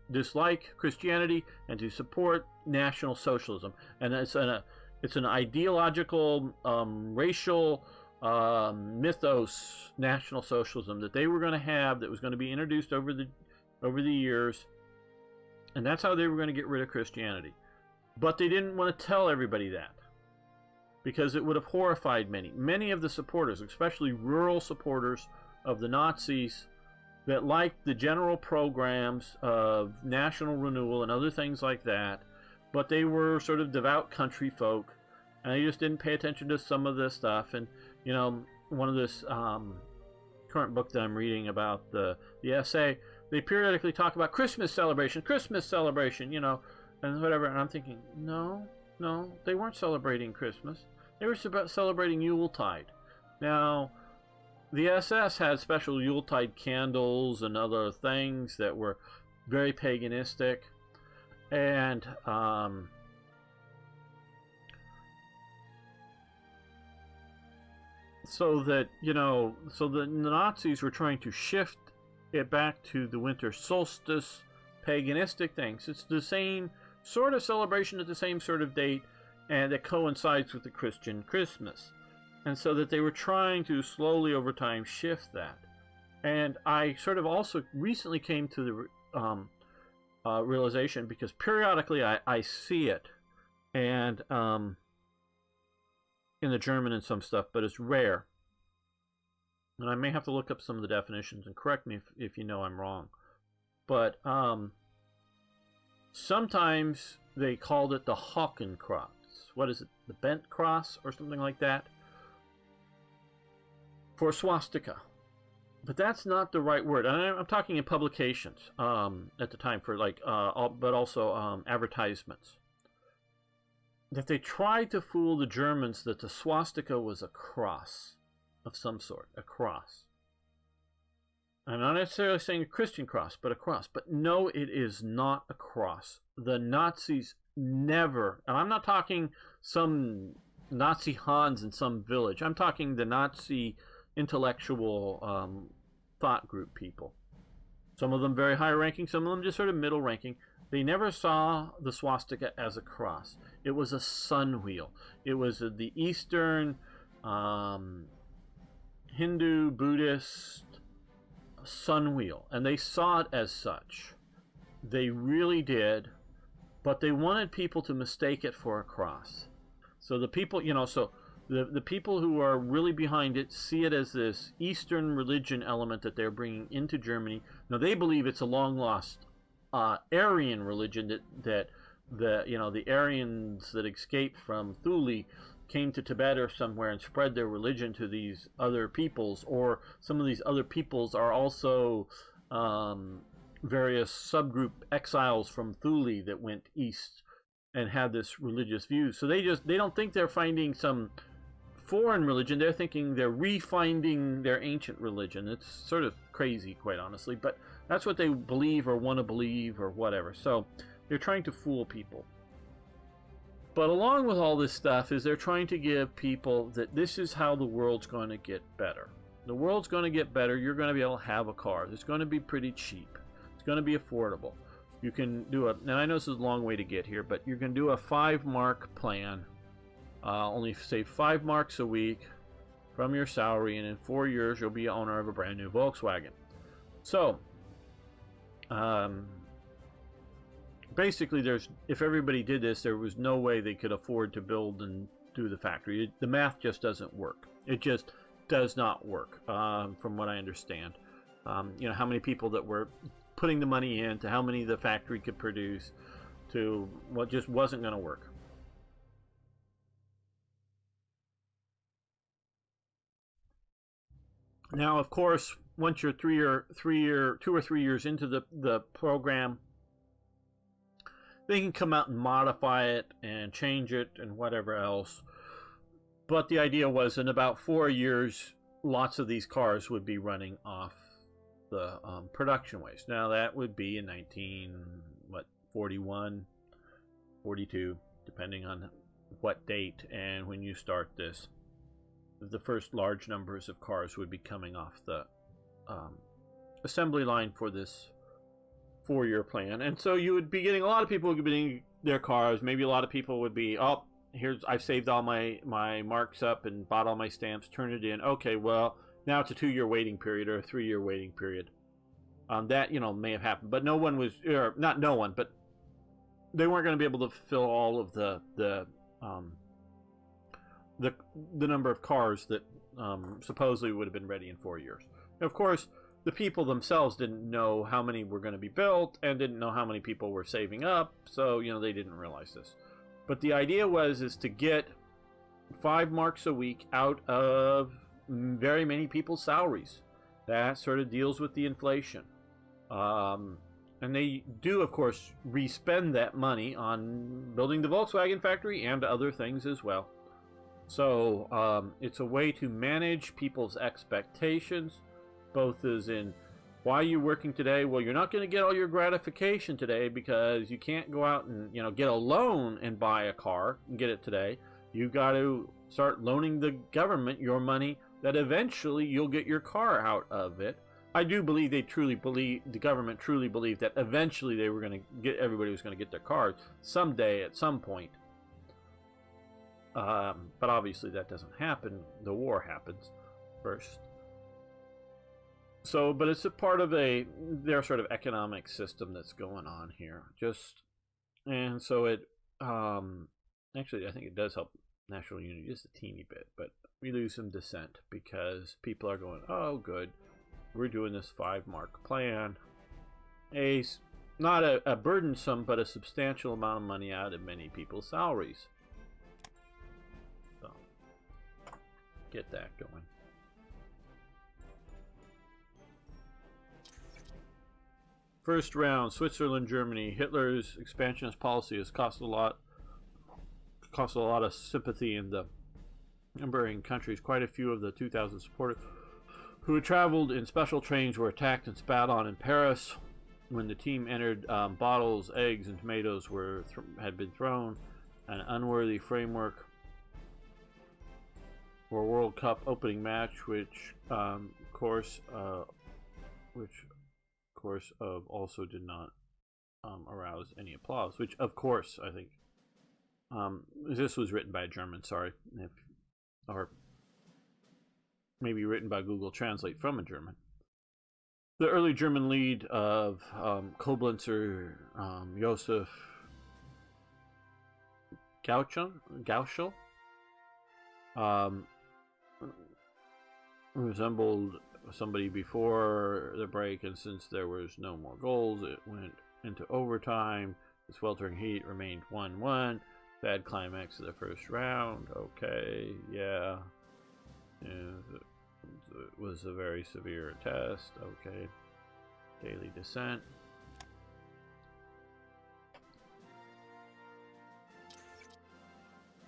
Speaker 1: dislike Christianity and to support National Socialism. And it's an ideological, racial mythos, National Socialism, that they were going to have, that was going to be introduced over the years. And that's how they were going to get rid of Christianity. But they didn't want to tell everybody that, because it would have horrified many of the supporters, especially rural supporters of the Nazis, that liked the general programs of national renewal and other things like that, but they were sort of devout country folk, and they just didn't pay attention to some of this stuff. And one of this current book that I'm reading about the essay, they periodically talk about Christmas celebration, and whatever. And I'm thinking, no, they weren't celebrating Christmas. They were celebrating Yuletide. Now, the SS had special Yuletide candles and other things that were very paganistic. And so the Nazis were trying to shift it back to the winter solstice, paganistic things. It's the same sort of celebration at the same sort of date, and it coincides with the Christian Christmas. And so that they were trying to slowly over time shift that. And I sort of also recently came to the realization, because periodically I see it, and in the German and some stuff, but it's rare. And I may have to look up some of the definitions and correct me if I'm wrong. But sometimes they called it the Hakenkreuz. What is it? The bent cross or something like that? For swastika. But that's not the right word. And I'm talking in publications at the time, for but also advertisements. That they tried to fool the Germans that the swastika was a cross of some sort, a cross. I'm not necessarily saying a Christian cross, but a cross. But no, it is not a cross. The Nazis never, and I'm not talking some Nazi Hans in some village. I'm talking the Nazi intellectual thought group people. Some of them very high ranking, some of them just sort of middle ranking. They never saw the swastika as a cross. It was a sun wheel. It was the Eastern Hindu, Buddhist sun wheel. And they saw it as such. They really did. But they wanted people to mistake it for a cross. So the people, the people who are really behind it see it as this Eastern religion element that they're bringing into Germany. Now, they believe it's a long-lost Aryan religion that the Aryans that escaped from Thule came to Tibet or somewhere and spread their religion to these other peoples, or some of these other peoples are also various subgroup exiles from Thule that went east and have this religious view. So they don't think they're finding some foreign religion. They're thinking they're refinding their ancient religion. It's sort of crazy, quite honestly, but that's what they believe or want to believe or whatever. So they're trying to fool people. But along with all this stuff is they're trying to give people that this is how the world's going to get better. The world's going to get better. You're going to be able to have a car. It's going to be pretty cheap. It's going to be affordable. You can do now I know this is a long way to get here, but you can do a 5-mark plan. Only save 5 marks a week from your salary, and in 4 years you'll be owner of a brand new Volkswagen. So, basically, if everybody did this, there was no way they could afford to build and do the factory. The math just doesn't work. It just does not work, from what I understand. You know, how many people that were putting the money in, to how many the factory could produce, to what just wasn't going to work. Now, of course, once you're 2 or 3 years into the program, they can come out and modify it and change it and whatever else. But the idea was in about 4 years, lots of these cars would be running off the production waste. Now that would be in 1941, 42, depending on what date and when you start this. The first large numbers of cars would be coming off the assembly line for this 4-year plan. And so you would be getting, a lot of people would be getting their cars. Maybe a lot of people would be, oh, I've saved all my marks up and bought all my stamps, turned it in. Okay, well, now it's a 2-year waiting period or a 3-year waiting period. That, you know, may have happened, but no one was, or not no one, but they weren't going to be able to fill all of the number of cars that supposedly would have been ready in 4 years. And of course, the people themselves didn't know how many were going to be built and didn't know how many people were saving up, so, you know, they didn't realize this. But the idea is to get 5 marks a week out of very many people's salaries. That sort of deals with the inflation. And they do, of course, respend that money on building the Volkswagen factory and other things as well. So it's a way to manage people's expectations, both as in, why are you working today? Well, you're not going to get all your gratification today because you can't go out and, you know, get a loan and buy a car and get it today. You've got to start loaning the government your money that eventually you'll get your car out of it. I do believe the government truly believed that eventually they were going to get, everybody was going to get their cars someday at some point. But obviously that doesn't happen. The war happens first. So, but it's a part of their sort of economic system that's going on here. And so it, actually I think it does help national unity just a teeny bit, but we lose some dissent because people are going, oh good, we're doing this 5-mark plan. Not a burdensome, but a substantial amount of money out of many people's salaries. So, get that going. First round, Switzerland, Germany. Hitler's expansionist policy has cost a lot of sympathy in the neighboring countries. Quite a few of the 2,000 supporters who had traveled in special trains were attacked and spat on in Paris. When the team entered, bottles, eggs, and tomatoes had been thrown. An unworthy framework for a World Cup opening match, which also did not arouse any applause. Which, of course, I think this was written by a German. Sorry, or maybe written by Google Translate from a German. The early German lead of Koblenzer Josef Gauchel resembled somebody before the break, and since there was no more goals, it went into overtime. The sweltering heat remained 1-1. Bad climax of the first round. Okay, yeah. It was a very severe test. Okay. Daily descent.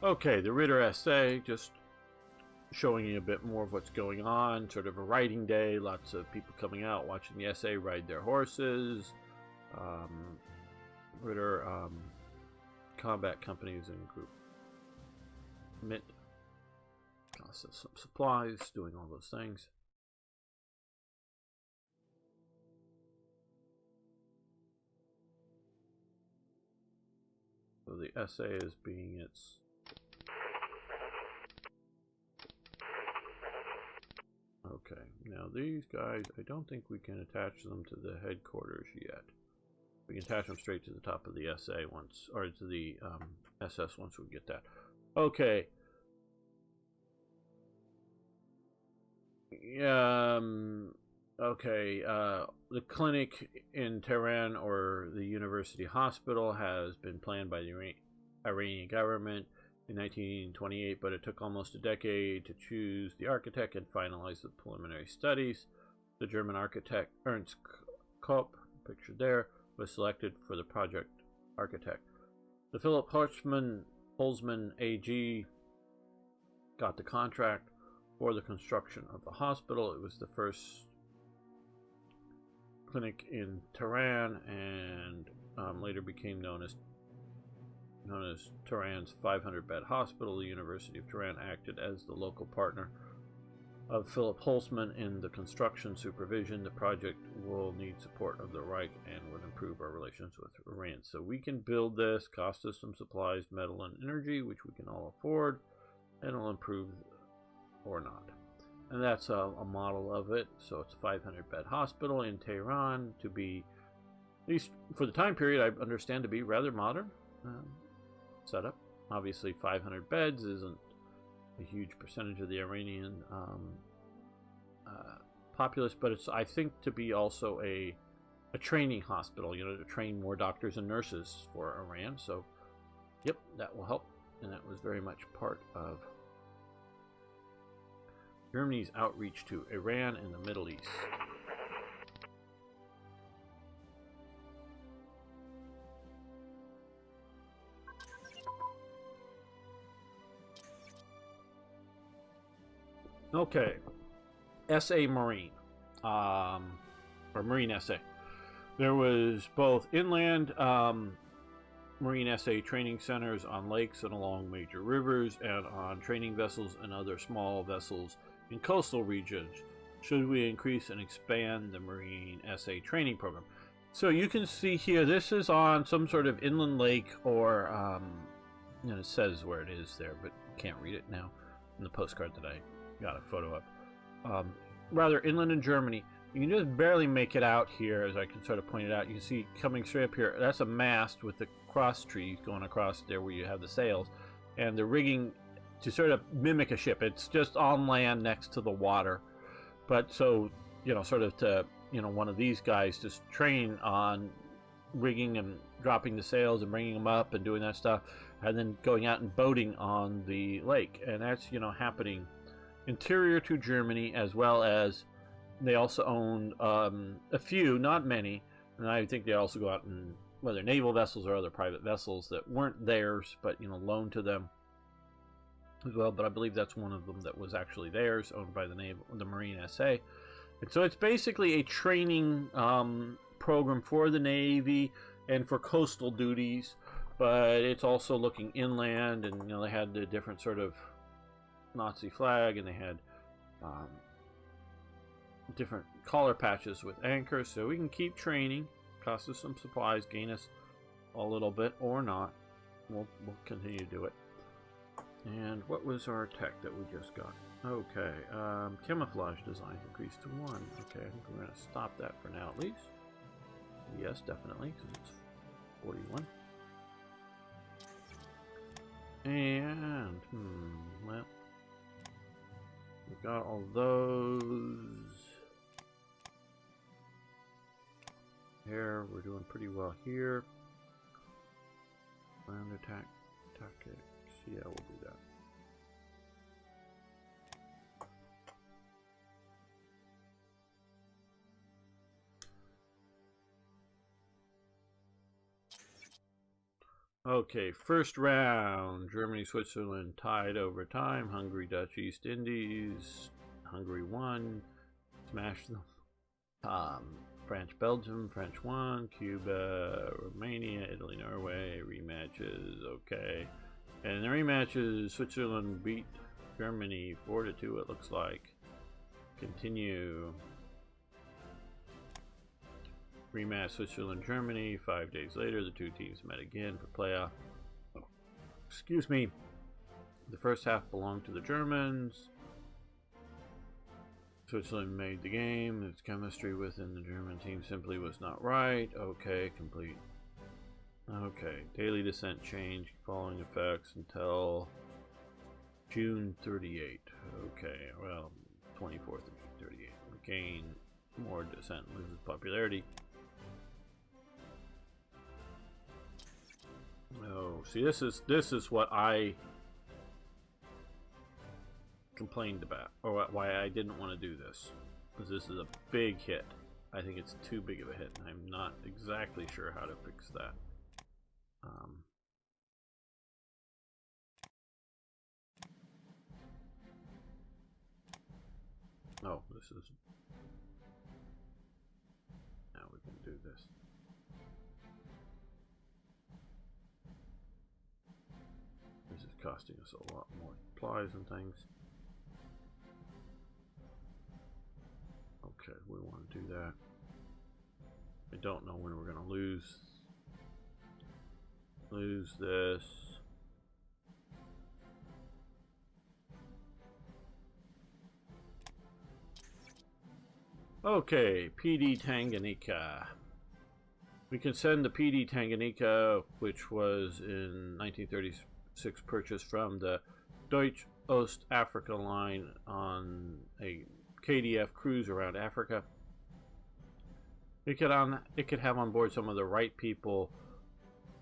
Speaker 1: Okay, the Ritter essay, just showing you a bit more of what's going on. Sort of a writing day, lots of people coming out, watching the essay, ride their horses. Ritter combat companies and group. Mint. Also some supplies, doing all those things. So the essay is being its okay. Now these guys, I don't think we can attach them to the headquarters yet. We can attach them straight to the top of the SA once, or to the SS once we get that. Okay. Okay. The clinic in Tehran, or the university hospital, has been planned by the Iranian government in 1928, but it took almost a decade to choose the architect and finalize the preliminary studies. The German architect Ernst Kopp, pictured there, was selected for the project architect. The Philip Holzmann AG got the contract for the construction of the hospital. It was the first clinic in Tehran, and later became known as Tehran's 500-bed hospital. The University of Tehran acted as the local partner of Philip Holzmann in the construction supervision. The project will need support of the Reich and would improve our relations with Iran. So we can build this, cost us some supplies, metal, and energy, which we can all afford, and it'll improve or not. And that's a model of it. So it's a 500-bed hospital in Tehran, to be, at least for the time period, I understand, to be rather modern setup. Obviously 500 beds isn't a huge percentage of the Iranian populace, but it's, I think, to be also a training hospital, you know, to train more doctors and nurses for Iran. So yep, that will help, and that was very much part of Germany's outreach to Iran and the Middle East. Okay, SA Marine, or Marine SA. There was both inland Marine SA training centers on lakes and along major rivers, and on training vessels and other small vessels in coastal regions. Should we increase and expand the Marine SA training program? So you can see here, this is on some sort of inland lake, or you know, it says where it is there, but you can't read it now in the postcard that I got a photo of. Rather inland in Germany. You can just barely make it out here, as I can sort of point it out. You can see coming straight up here, that's a mast with the cross trees going across there where you have the sails, and the rigging to sort of mimic a ship. It's just on land next to the water, but so, you know, sort of to, you know, one of these guys just train on rigging and dropping the sails and bringing them up and doing that stuff, and then going out and boating on the lake. And that's, you know, happening interior to Germany, as well as they also own a few, not many, and I think they also go out and, whether naval vessels or other private vessels that weren't theirs, but, you know, loaned to them as well. But I believe that's one of them that was actually theirs, owned by the Marine SA. And so it's basically a training program for the Navy and for coastal duties, but it's also looking inland, and, you know, they had the different sort of Nazi flag, and they had different collar patches with anchors, so we can keep training, cost us some supplies, gain us a little bit or not. We'll continue to do it. And what was our tech that we just got? Okay, camouflage design increased to 1. Okay, I think we're going to stop that for now at least. Yes, definitely, because it's 41. And, well, we've got all those. Here, we're doing pretty well here. Ground attack tactics. Yeah, we'll do that. Okay, first round. Germany, Switzerland tied over time. Hungary, Dutch, East Indies. Hungary won. Smashed them. France, Belgium. French won. Cuba, Romania, Italy, Norway. Rematches. Okay. And in the rematches, Switzerland beat Germany 4-2, it looks like. Continue. Rematch Switzerland, Germany. 5 days later, the two teams met again for playoff. Excuse me. The first half belonged to the Germans. Switzerland made the game. Its chemistry within the German team simply was not right. Okay, complete. Okay, daily descent change, following effects until June 38. Okay, well, 24th of June 38. Gain more descent, loses popularity. Oh, see, this is what I complained about, or why I didn't want to do this, because this is a big hit. I think it's too big of a hit, and I'm not exactly sure how to fix that. Oh, this is... Now we can do this. This is costing us a lot more supplies and things. Okay, we want to do that. I don't know when we're going to lose this. Okay, PD Tanganyika. We can send the PD Tanganyika, which was in 1936 purchased from the Deutsch Ost Africa line on a KDF cruise around Africa. It could have on board some of the right people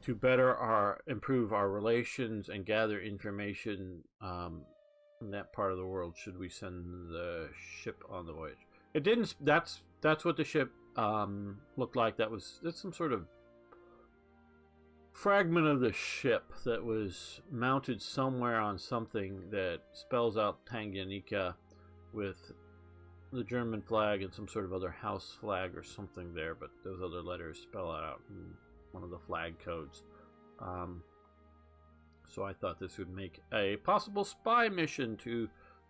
Speaker 1: to better improve our relations and gather information in that part of the world. Should we send the ship on the voyage? It didn't. That's what the ship looked like. That's some sort of fragment of the ship that was mounted somewhere on something that spells out Tanganyika with the German flag and some sort of other house flag or something there, but those other letters spell out in one of the flag codes. So I thought this would make a possible spy mission to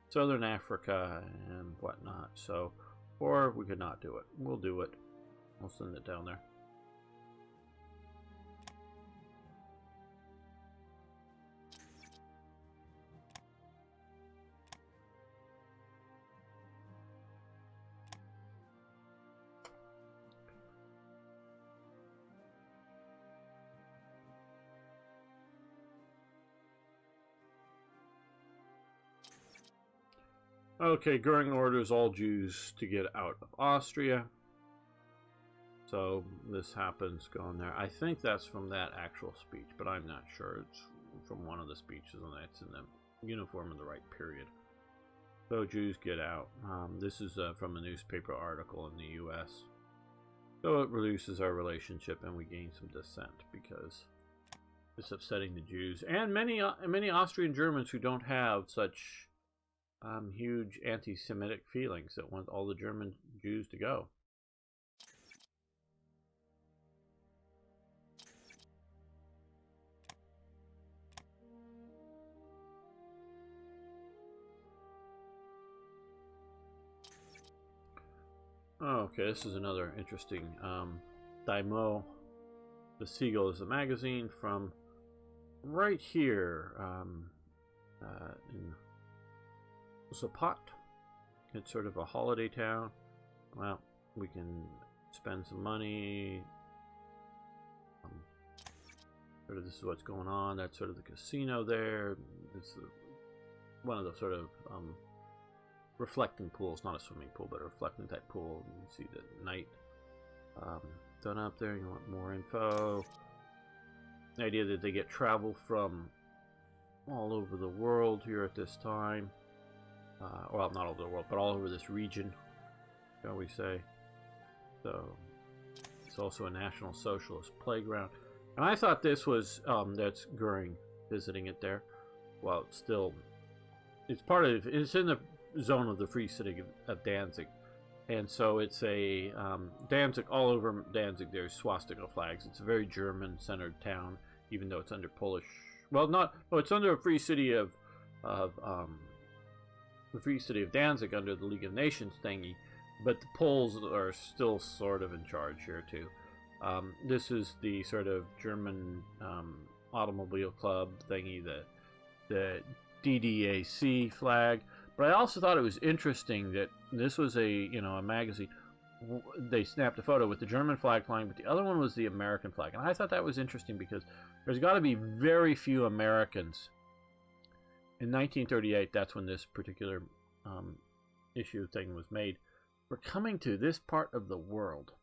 Speaker 1: Southern Africa and whatnot. So, or we could not do it. We'll do it. We'll send it down there. Okay, Goering orders all Jews to get out of Austria. So this happens going there. I think that's from that actual speech, but I'm not sure. It's from one of the speeches, and it's in the uniform of the right period. So Jews get out. This is from a newspaper article in the U.S. So it reduces our relationship, and we gain some dissent because it's upsetting the Jews and many Austrian Germans who don't have such huge anti-Semitic feelings that want all the German Jews to go. Okay, this is another interesting Daimo. The Seagull is a magazine from right here in Zapat. It's sort of a holiday town. Well, we can spend some money. Sort of this is what's going on. That's sort of the casino there. It's one of the sort of reflecting pools, not a swimming pool, but a reflecting type pool. You can see the night done up there. You want more info. The idea that they get travel from all over the world here at this time. Well, not all over the world, but all over this region, shall we say. So it's also a National Socialist playground. And I thought this was, that's Goering visiting it there. Well, it's still, it's part of, it's in the zone of the Free City of Danzig. And so it's a, Danzig, all over Danzig there's swastika flags. It's a very German-centered town, even though it's under Polish, well, not, well, it's under a Free City of the Free City of Danzig under the League of Nations thingy, but the Poles are still sort of in charge here too. This is the sort of German automobile club thingy, the DDAC flag. But I also thought it was interesting that this was a a magazine. They snapped a photo with the German flag flying, but the other one was the American flag, and I thought that was interesting because there's got to be very few Americans. In 1938, that's when this particular issue thing was made. We're coming to this part of the world.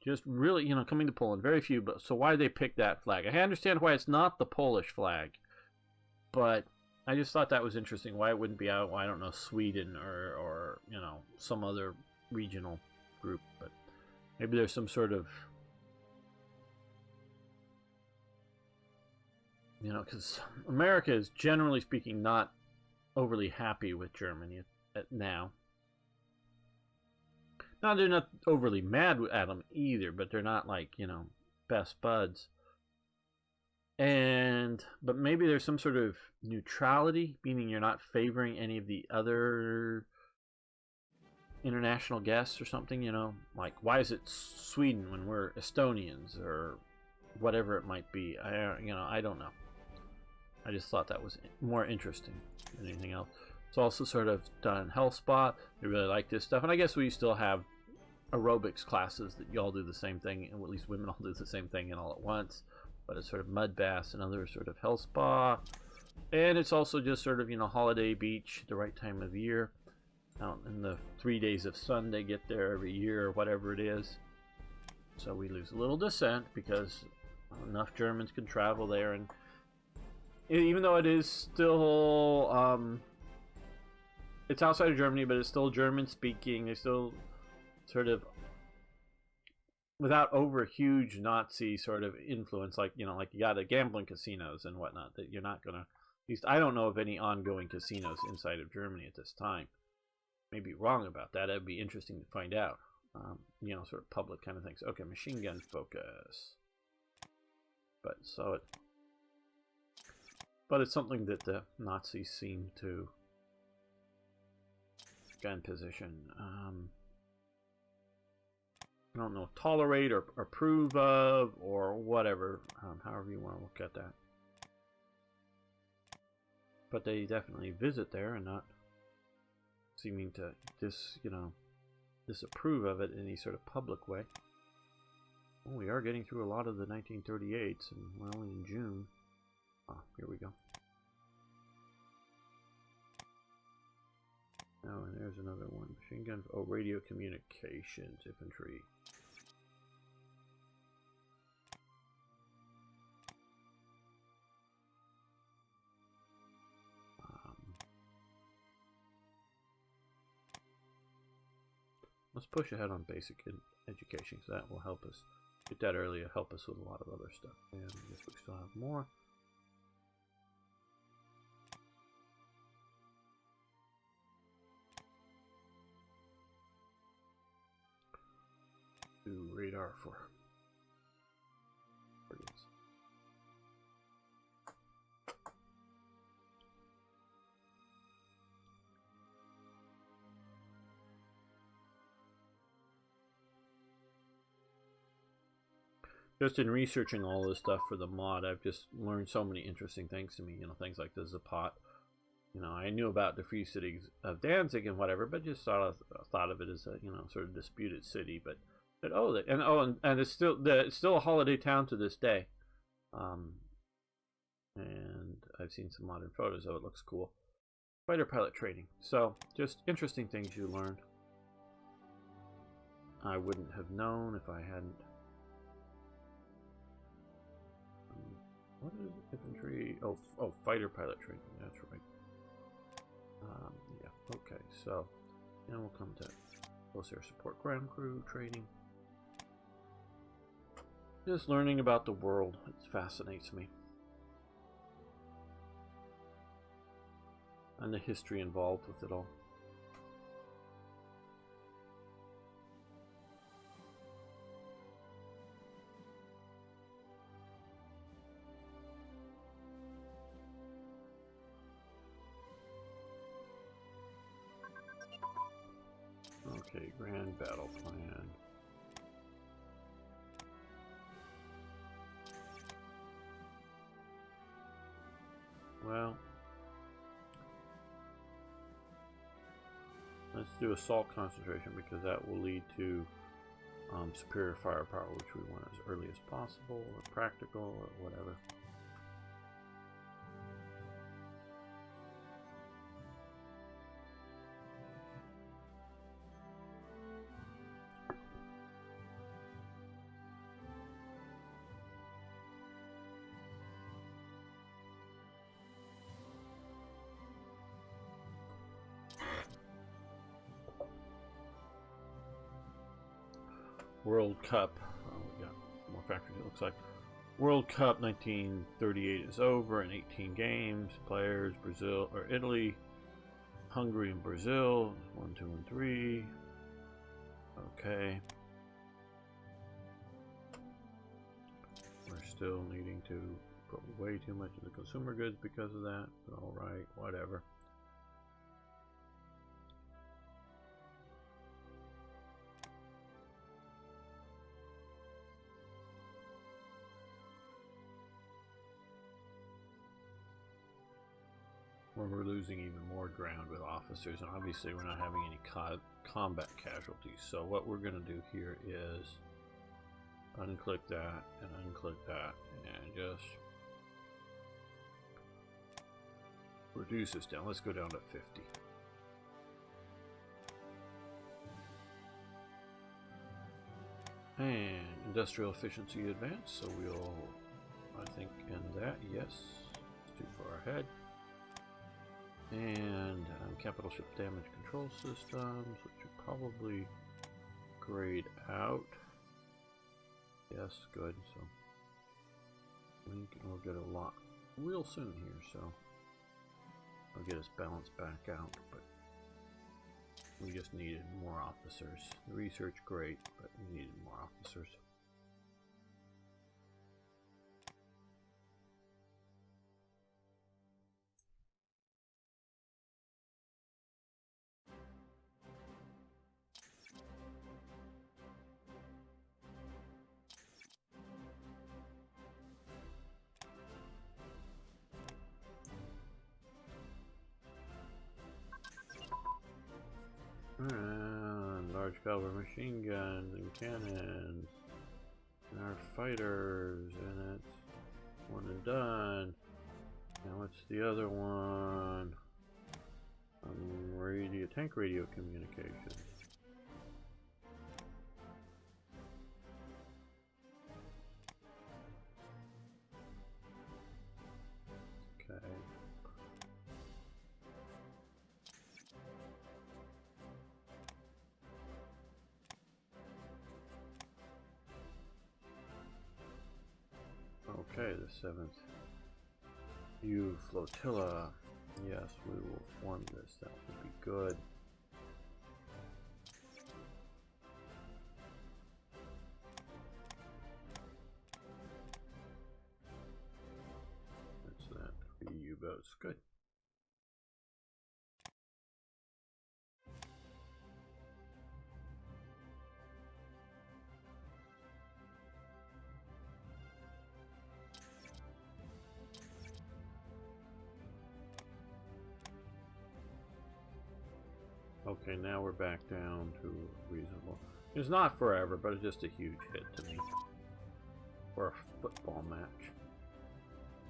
Speaker 1: Just really, coming to Poland. Very few, but so why did they pick that flag? I understand why it's not the Polish flag, but I just thought that was interesting. Why it wouldn't be out, I don't know, Sweden or some other regional group, but maybe there's some sort of, because America is generally speaking not overly happy with Germany now. Now, they're not overly mad at them either, but they're not like, best buds. But maybe there's some sort of neutrality, meaning you're not favoring any of the other international guests or something, like why is it Sweden when we're Estonians or whatever it might be. I don't know. I just thought that was more interesting than anything else. It's also sort of done health spa. They really like this stuff, and I guess we still have aerobics classes that you all do the same thing, and at least women all do the same thing and all at once. But it's sort of mud baths and other sort of health spa, and it's also just sort of holiday beach, the right time of year, out in the 3 days of sun they get there every year or whatever it is. So we lose a little descent because enough Germans can travel there, and even though it is still it's outside of Germany, but it's still German speaking. They still sort of, without over huge Nazi sort of influence, like you got the gambling casinos and whatnot, that you're not gonna, at least I don't know of any ongoing casinos inside of Germany at this time. Maybe wrong about that. That'd be interesting to find out. Sort of public kind of things. Okay, machine gun focus. But it's something that the Nazis seem to gun position. I don't know, tolerate or approve of or whatever, however you want to look at that. But they definitely visit there and not seeming to disapprove of it in any sort of public way. Well, we are getting through a lot of the 1938s, and we're only in June. Here we go. Oh, and there's another one. Machine gun. Oh, radio communications infantry. Let's push ahead on basic education, because that will help us get that earlier. Help us with a lot of other stuff. And I guess we still have more. Radar for targets. Just in researching all this stuff for the mod, I've just learned so many interesting things to me. Things like the Zapot. I knew about the Free City of Danzig and whatever, but just thought of it as a sort of disputed city. But and it's still a holiday town to this day. And I've seen some modern photos of it. Looks cool. Fighter pilot training. So just interesting things you learned. I wouldn't have known if I hadn't. What is infantry? Oh, fighter pilot training. That's right. Yeah. Okay. So, and we'll come to close air support ground crew training. Just learning about the world, it fascinates me. And the history involved with it all. Okay, grand battle plan. Well, let's do assault concentration because that will lead to superior firepower, which we want as early as possible, or practical, or whatever. World Cup. Oh, we got more factories, it looks like. World Cup 1938 is over in 18 games. Players Brazil or Italy, Hungary, and Brazil. 1, 2, and 3. Okay. We're still needing to put way too much into consumer goods because of that. All right, whatever. We're losing even more ground with officers, and obviously we're not having any combat casualties. So what we're going to do here is unclick that and unclick that and just reduce this down. Let's go down to 50. And industrial efficiency advanced, so we'll, I think, end that. Yes, it's too far ahead. And capital ship damage control systems, which should probably grade out. Yes, good. So we'll get a lot real soon here, so I'll get us balanced back out. But we just needed more officers. The research, great, but we needed more officers. And large caliber machine guns and cannons and our fighters, and it's one and done. Now what's the other one? Tank radio communications. Okay. Okay, the 7th U flotilla. Yes, we will form this. That would be good. That's that. 3 U-boats. Good. Okay, now we're back down to reasonable. It's not forever, but it's just a huge hit to me. For a football match.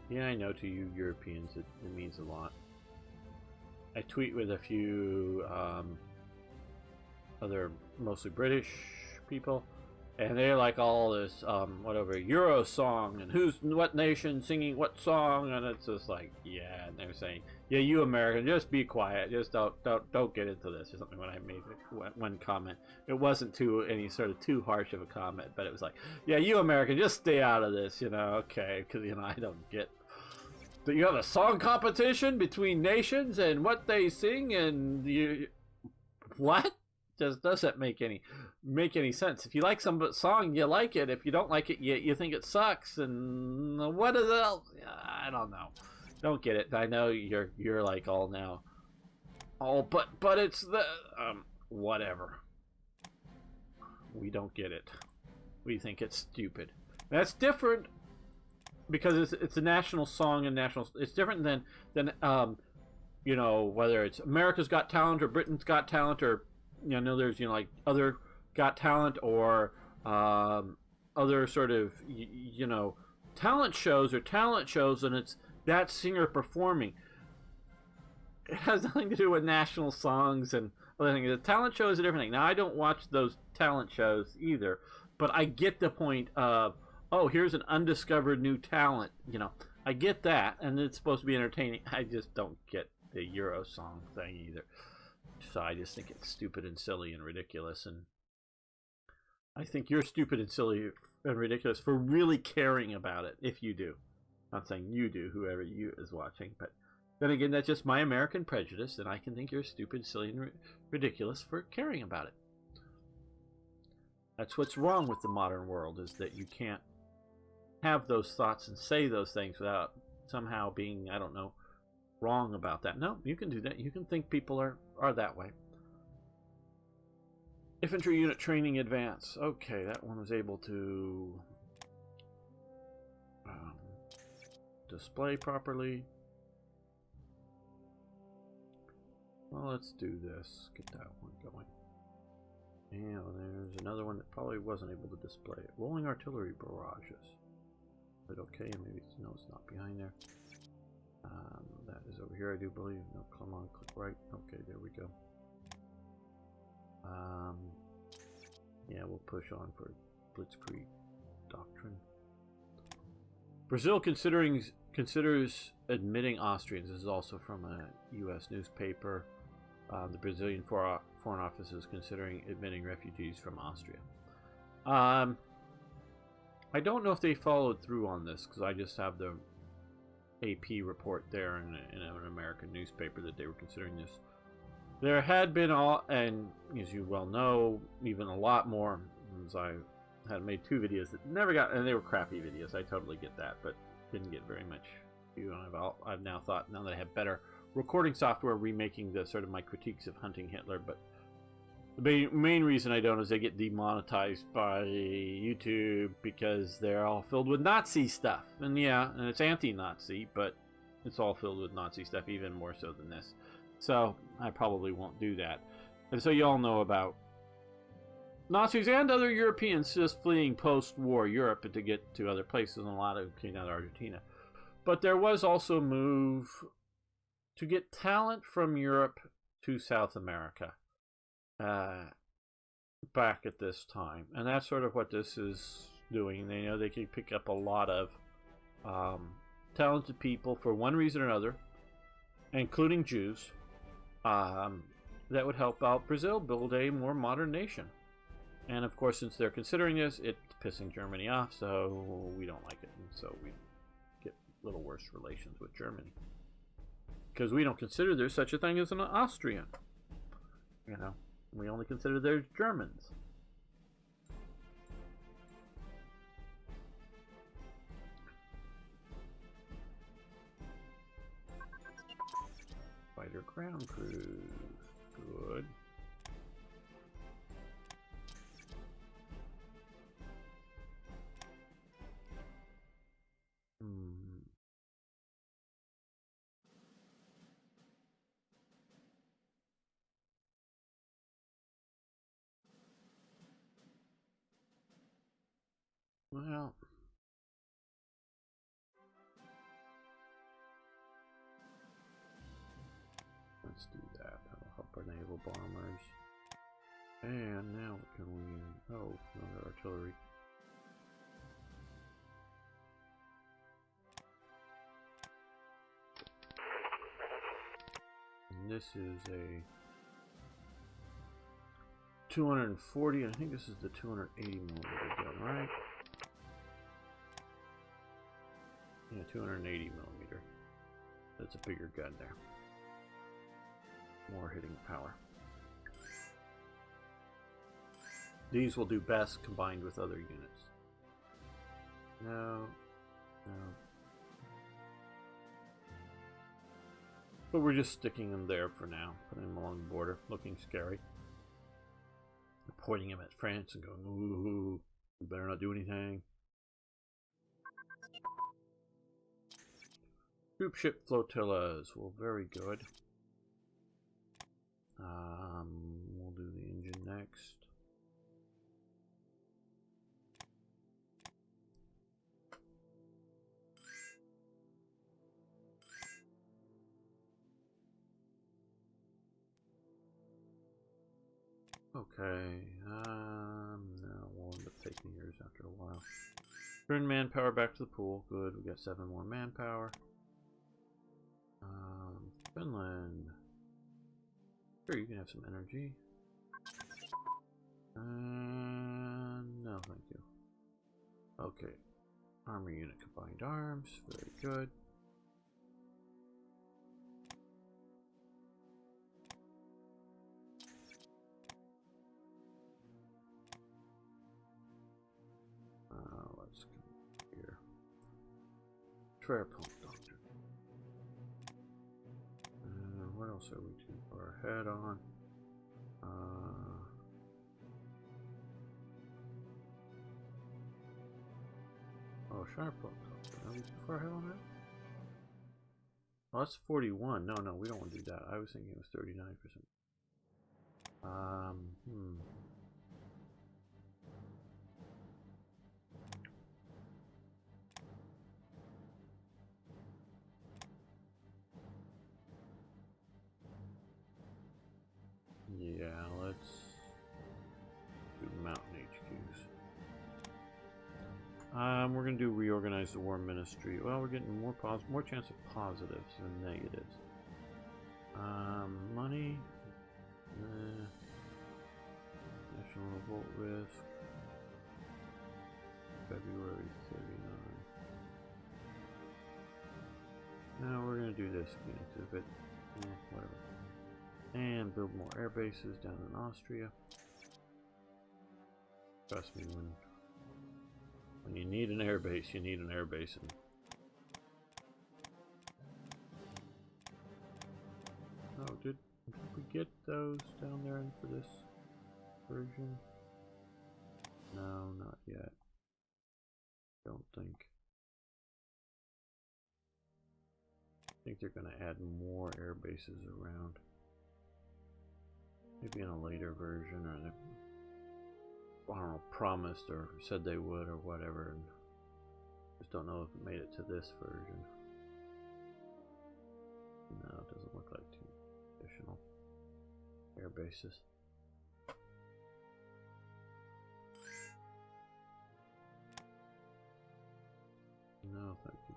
Speaker 1: Yeah, I know to you Europeans it means a lot. I tweet with a few other, mostly British people, and they're like all this whatever Euro song, and what nation singing what song, and it's just like, yeah, and they're saying, yeah, you American, just be quiet, just don't get into this or something. When I made one comment, it wasn't any sort of too harsh of a comment, but it was like, yeah, you American, just stay out of this, okay, because I don't get that you have a song competition between nations and what they sing, and what just doesn't make any sense. If you like some song, you like it. If you don't like it, you think it sucks. And what is it? I don't know. Don't get it. I know you're like all now. Oh, but it's the whatever. We don't get it. We think it's stupid. That's different because it's a national song and it's different than whether it's America's Got Talent or Britain's Got Talent, or there's like other Got Talent, or other sort of talent shows, and it's that singer performing. It has nothing to do with national songs and other things. The talent show is a different thing. Now, I don't watch those talent shows either, but I get the point of, oh, here's an undiscovered new talent. I get that, and it's supposed to be entertaining. I just don't get the Euro song thing either. So I just think it's stupid and silly and ridiculous, and I think you're stupid and silly and ridiculous for really caring about it, if you do. I'm not saying you do, whoever you is watching, but then again, that's just my American prejudice, and I can think you're stupid, silly, and ridiculous for caring about it. That's what's wrong with the modern world, is that you can't have those thoughts and say those things without somehow being, I don't know, wrong about that. No, you can do that. You can think people are that way. Infantry unit training advance. Okay, that one was able to display properly. Well, let's do this. Get that one going. And there's another one that probably wasn't able to display it. Rolling artillery barrages. But okay, maybe no, it's not behind there. That is over here, I do believe. No, come on, click right. Okay, there we go. Yeah, we'll push on for Blitzkrieg doctrine. Brazil considers admitting Austrians. This is also from a U.S. newspaper. The Brazilian Foreign Office is considering admitting refugees from Austria. I don't know if they followed through on this, because I just have the AP report there in an American newspaper that they were considering this. There had been and as you well know, even a lot more, as I had made 2 videos that never got, and they were crappy videos, I totally get that, but didn't get very much view on it. I've now thought, now that I have better recording software, remaking the sort of my critiques of hunting Hitler, but the main reason I don't is they get demonetized by YouTube because they're all filled with Nazi stuff. And yeah, and it's anti-Nazi, but it's all filled with Nazi stuff, even more so than this. So I probably won't do that. And so you all know about Nazis and other Europeans just fleeing post-war Europe to get to other places, and a lot of came out of Argentina. But there was also a move to get talent from Europe to South America. Back at this time, and that's sort of what this is doing. They know they can pick up a lot of talented people for one reason or another, including Jews, that would help out Brazil build a more modern nation. And of course, since they're considering this, it's pissing Germany off, so we don't like it, and so we get a little worse relations with Germany, because we don't consider there's such a thing as an Austrian. We only consider there's Germans. Fighter ground crews. Good. Well, let's do that. That'll help our naval bombers. And now what can we... Oh, another artillery. And this is a 240, and I think this is the 280 millimeter gun, right? Yeah, 280 millimeter. That's a bigger gun there. More hitting power. These will do best combined with other units. No. No. But we're just sticking them there for now. Putting them along the border. Looking scary. Pointing them at France and going, ooh, you better not do anything. Troop ship flotillas. Well, very good. We'll do the engine next. Okay, no, we'll end up taking yours after a while. Turn manpower back to the pool. Good, we got 7 more manpower. Finland. Sure, you can have some energy. No, thank you. Okay, armor unit combined arms. Very good. Let's go here. Prayer pump doctor. What else are we too far ahead on? Oh, sharp pump doctor. Are we too far ahead on that? Oh, that's 41. No, we don't want to do that. I was thinking it was 39%. Yeah, let's do mountain HQs. We're gonna do reorganize the War Ministry. Well, we're getting more chance of positives than negatives. Money, national revolt risk, February 39. Now we're gonna do this again, it's a bit, whatever. And build more air bases down in Austria. Trust me, when you need an air base, you need an air base. And oh, did we get those down there for this version? No, not yet. Don't think. I think they're going to add more air bases around. Maybe in a later version, or they, I don't know, promised or said they would or whatever, and just don't know if it made it to this version. No, it doesn't look like two additional air bases. No, thank you.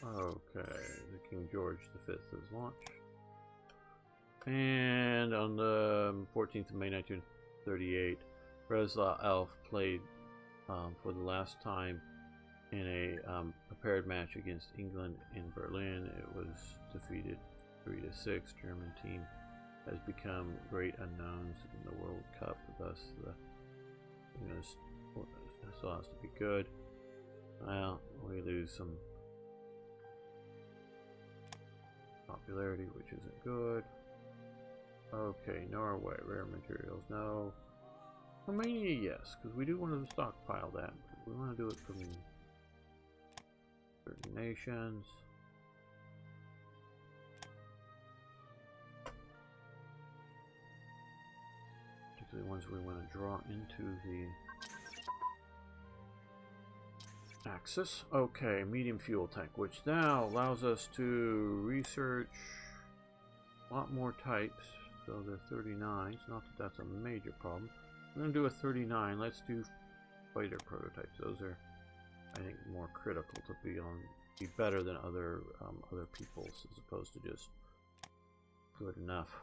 Speaker 1: Okay, the King George V is launched. And on the 14th of May 1938, Breslau Elf played for the last time in a paired match against England in Berlin. It was defeated 3-6. German team has become great unknowns in the World Cup, thus the still has to be good. Well, we lose some popularity, which isn't good. Okay, Norway, rare materials, no. Romania, yes, because we do want to stockpile that. We want to do it from certain nations. Particularly ones we want to draw into the Axis. Okay, medium fuel tank, which now allows us to research a lot more types. So they're 39s. Not that that's a major problem. I'm going to do a 39. Let's do fighter prototypes. Those are, I think, more critical to be better than other people's, as opposed to just good enough.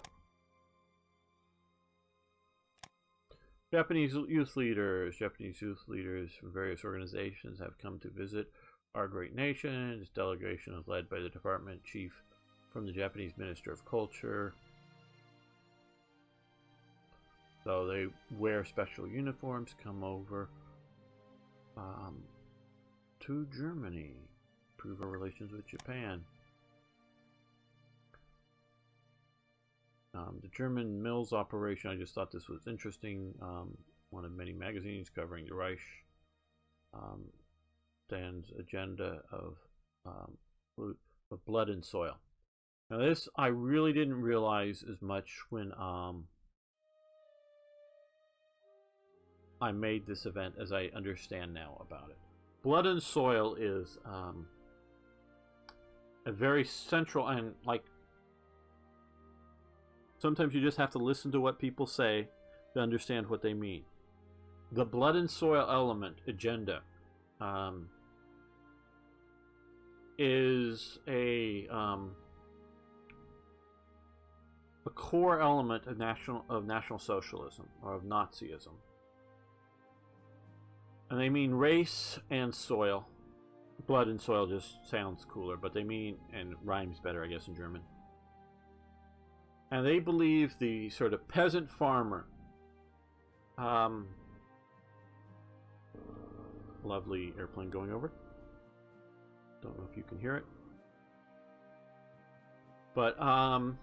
Speaker 1: Japanese youth leaders from various organizations have come to visit our great nation. This delegation is led by the department chief from the Japanese Minister of Culture. So they wear special uniforms, come over to Germany, improve our relations with Japan. The German Mills operation, I just thought this was interesting. One of many magazines covering the Reich stands agenda of blood and soil. Now this I really didn't realize as much when I made this event as I understand now about it. Blood and soil is a very central, and like sometimes you just have to listen to what people say to understand what they mean. The blood and soil element agenda is a core element of National Socialism, or of Nazism. And they mean race and soil. Blood and soil just sounds cooler, but they mean, and rhymes better, I guess, in German. And they believe the sort of peasant farmer, lovely airplane going over. Don't know if you can hear it. But, no,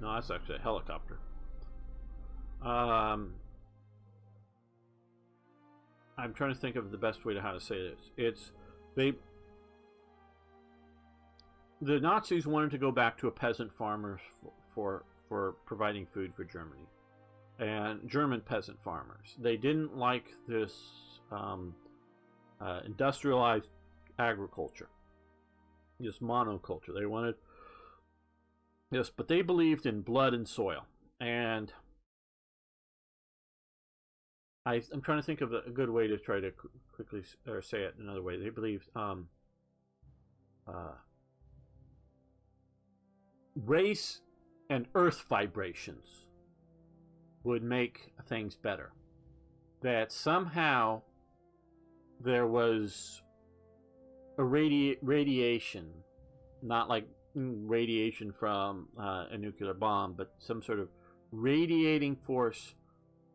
Speaker 1: that's actually a helicopter. I'm trying to think of the best way to how to say this. The Nazis wanted to go back to a peasant farmer for providing food for Germany, and German peasant farmers. They didn't like this industrialized agriculture, this monoculture. They wanted this, but they believed in blood and soil. And I'm trying to think of a good way to try to quickly or say it another way. They believed race and earth vibrations would make things better. That somehow there was a radiation, not like radiation from a nuclear bomb, but some sort of radiating force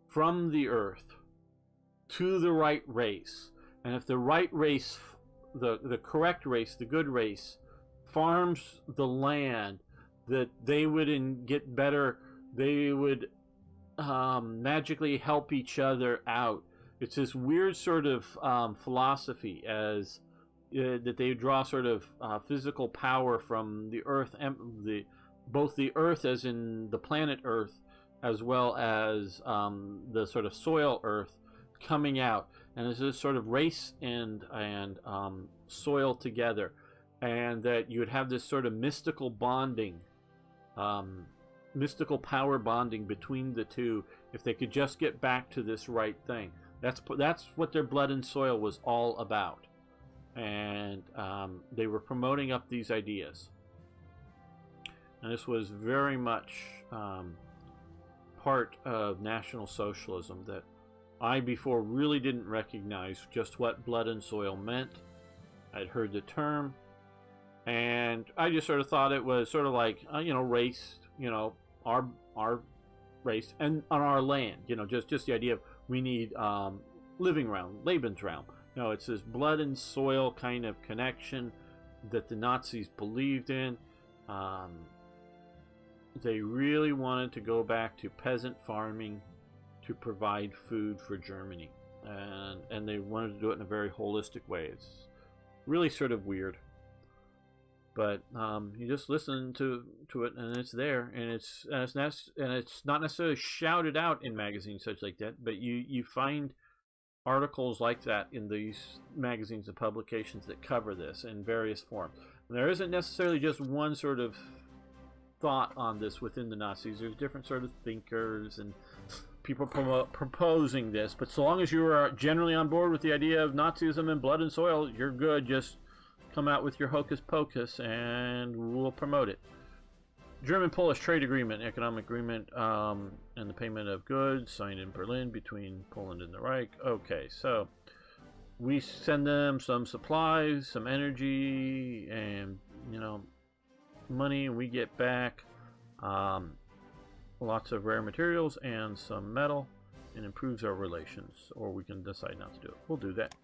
Speaker 1: from the earth to the right race. And if the right race, the correct race, the good race, farms the land, that they would get better, they would magically help each other out. It's this weird sort of philosophy as that they draw sort of physical power from the earth, both the earth as in the planet earth, as well as the sort of soil earth coming out, and there's this sort of race and soil together, and that you would have this sort of mystical bonding, mystical power bonding between the two if they could just get back to this right thing. That's what their blood and soil was all about, and they were promoting up these ideas, and this was very much part of National Socialism that I before really didn't recognize just what blood and soil meant. I'd heard the term, and I just sort of thought it was sort of like race, our race, and on our land, just the idea of we need living realm, Lebensraum. No, it's this blood and soil kind of connection that the Nazis believed in. They really wanted to go back to peasant farming to provide food for Germany, and they wanted to do it in a very holistic way. It's really sort of weird, but you just listen to it, and it's there, and it's not necessarily shouted out in magazines such like that, but you find articles like that in these magazines and publications that cover this in various forms. And there isn't necessarily just one sort of thought on this within the Nazis. There's different sort of thinkers and people proposing this, but so long as you are generally on board with the idea of Nazism and blood and soil, you're good. Just come out with your hocus pocus and we'll promote it. German-Polish trade agreement, economic agreement, and the payment of goods signed in Berlin between Poland and the Reich. Okay, so we send them some supplies, some energy, and money, and we get back lots of rare materials and some metal, and improves our relations. Or we can decide not to do it. We'll do that.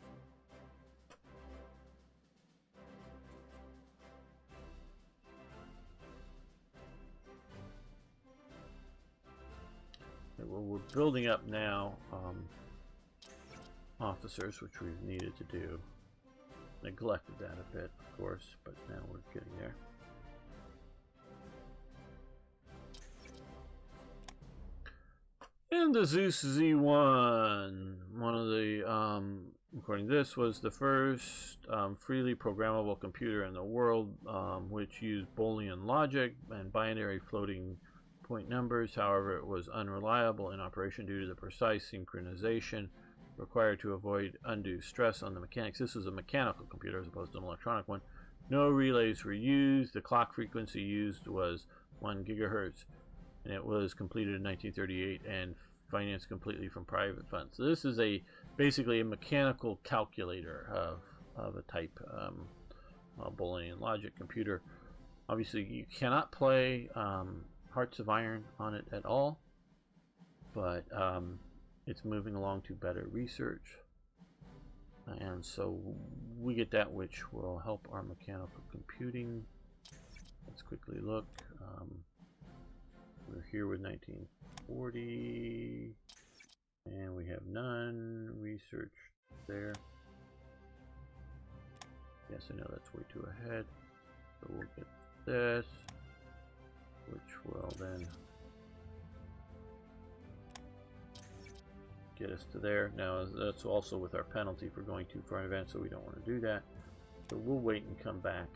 Speaker 1: Well, we're building up now officers, which we've needed to do. Neglected that a bit, of course, but now we're getting there. And the Zeus Z1, one of the, according to this, was the first freely programmable computer in the world, which used Boolean logic and binary floating point numbers. However, it was unreliable in operation due to the precise synchronization required to avoid undue stress on the mechanics. This was a mechanical computer as opposed to an electronic one. No relays were used. The clock frequency used was 1 gigahertz. And it was completed in 1938 and financed completely from private funds. So this is basically a mechanical calculator of a type Boolean logic computer. Obviously, you cannot play Hearts of Iron on it at all, but it's moving along to better research, and so we get that, which will help our mechanical computing. Let's quickly look. We're here with 1940, and we have none research there. Yes, I know that's way too ahead, so we'll get this, which will then get us to there. Now, that's also with our penalty for going too far in advance, so we don't want to do that. So we'll wait and come back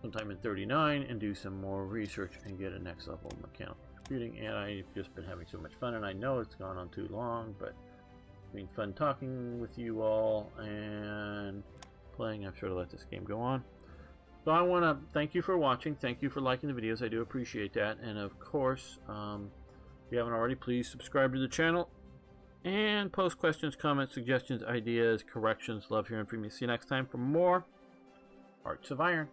Speaker 1: sometime in 39 and do some more research and get a next level of mechanical computing. And I've just been having so much fun, and I know it's gone on too long, but it's been fun talking with you all and playing. I'm sure to let this game go on. So I want to thank you for watching. Thank you for liking the videos. I do appreciate that. And of course, if you haven't already, please subscribe to the channel and post questions, comments, suggestions, ideas, corrections. Love hearing from you. See you next time for more Hearts of Iron.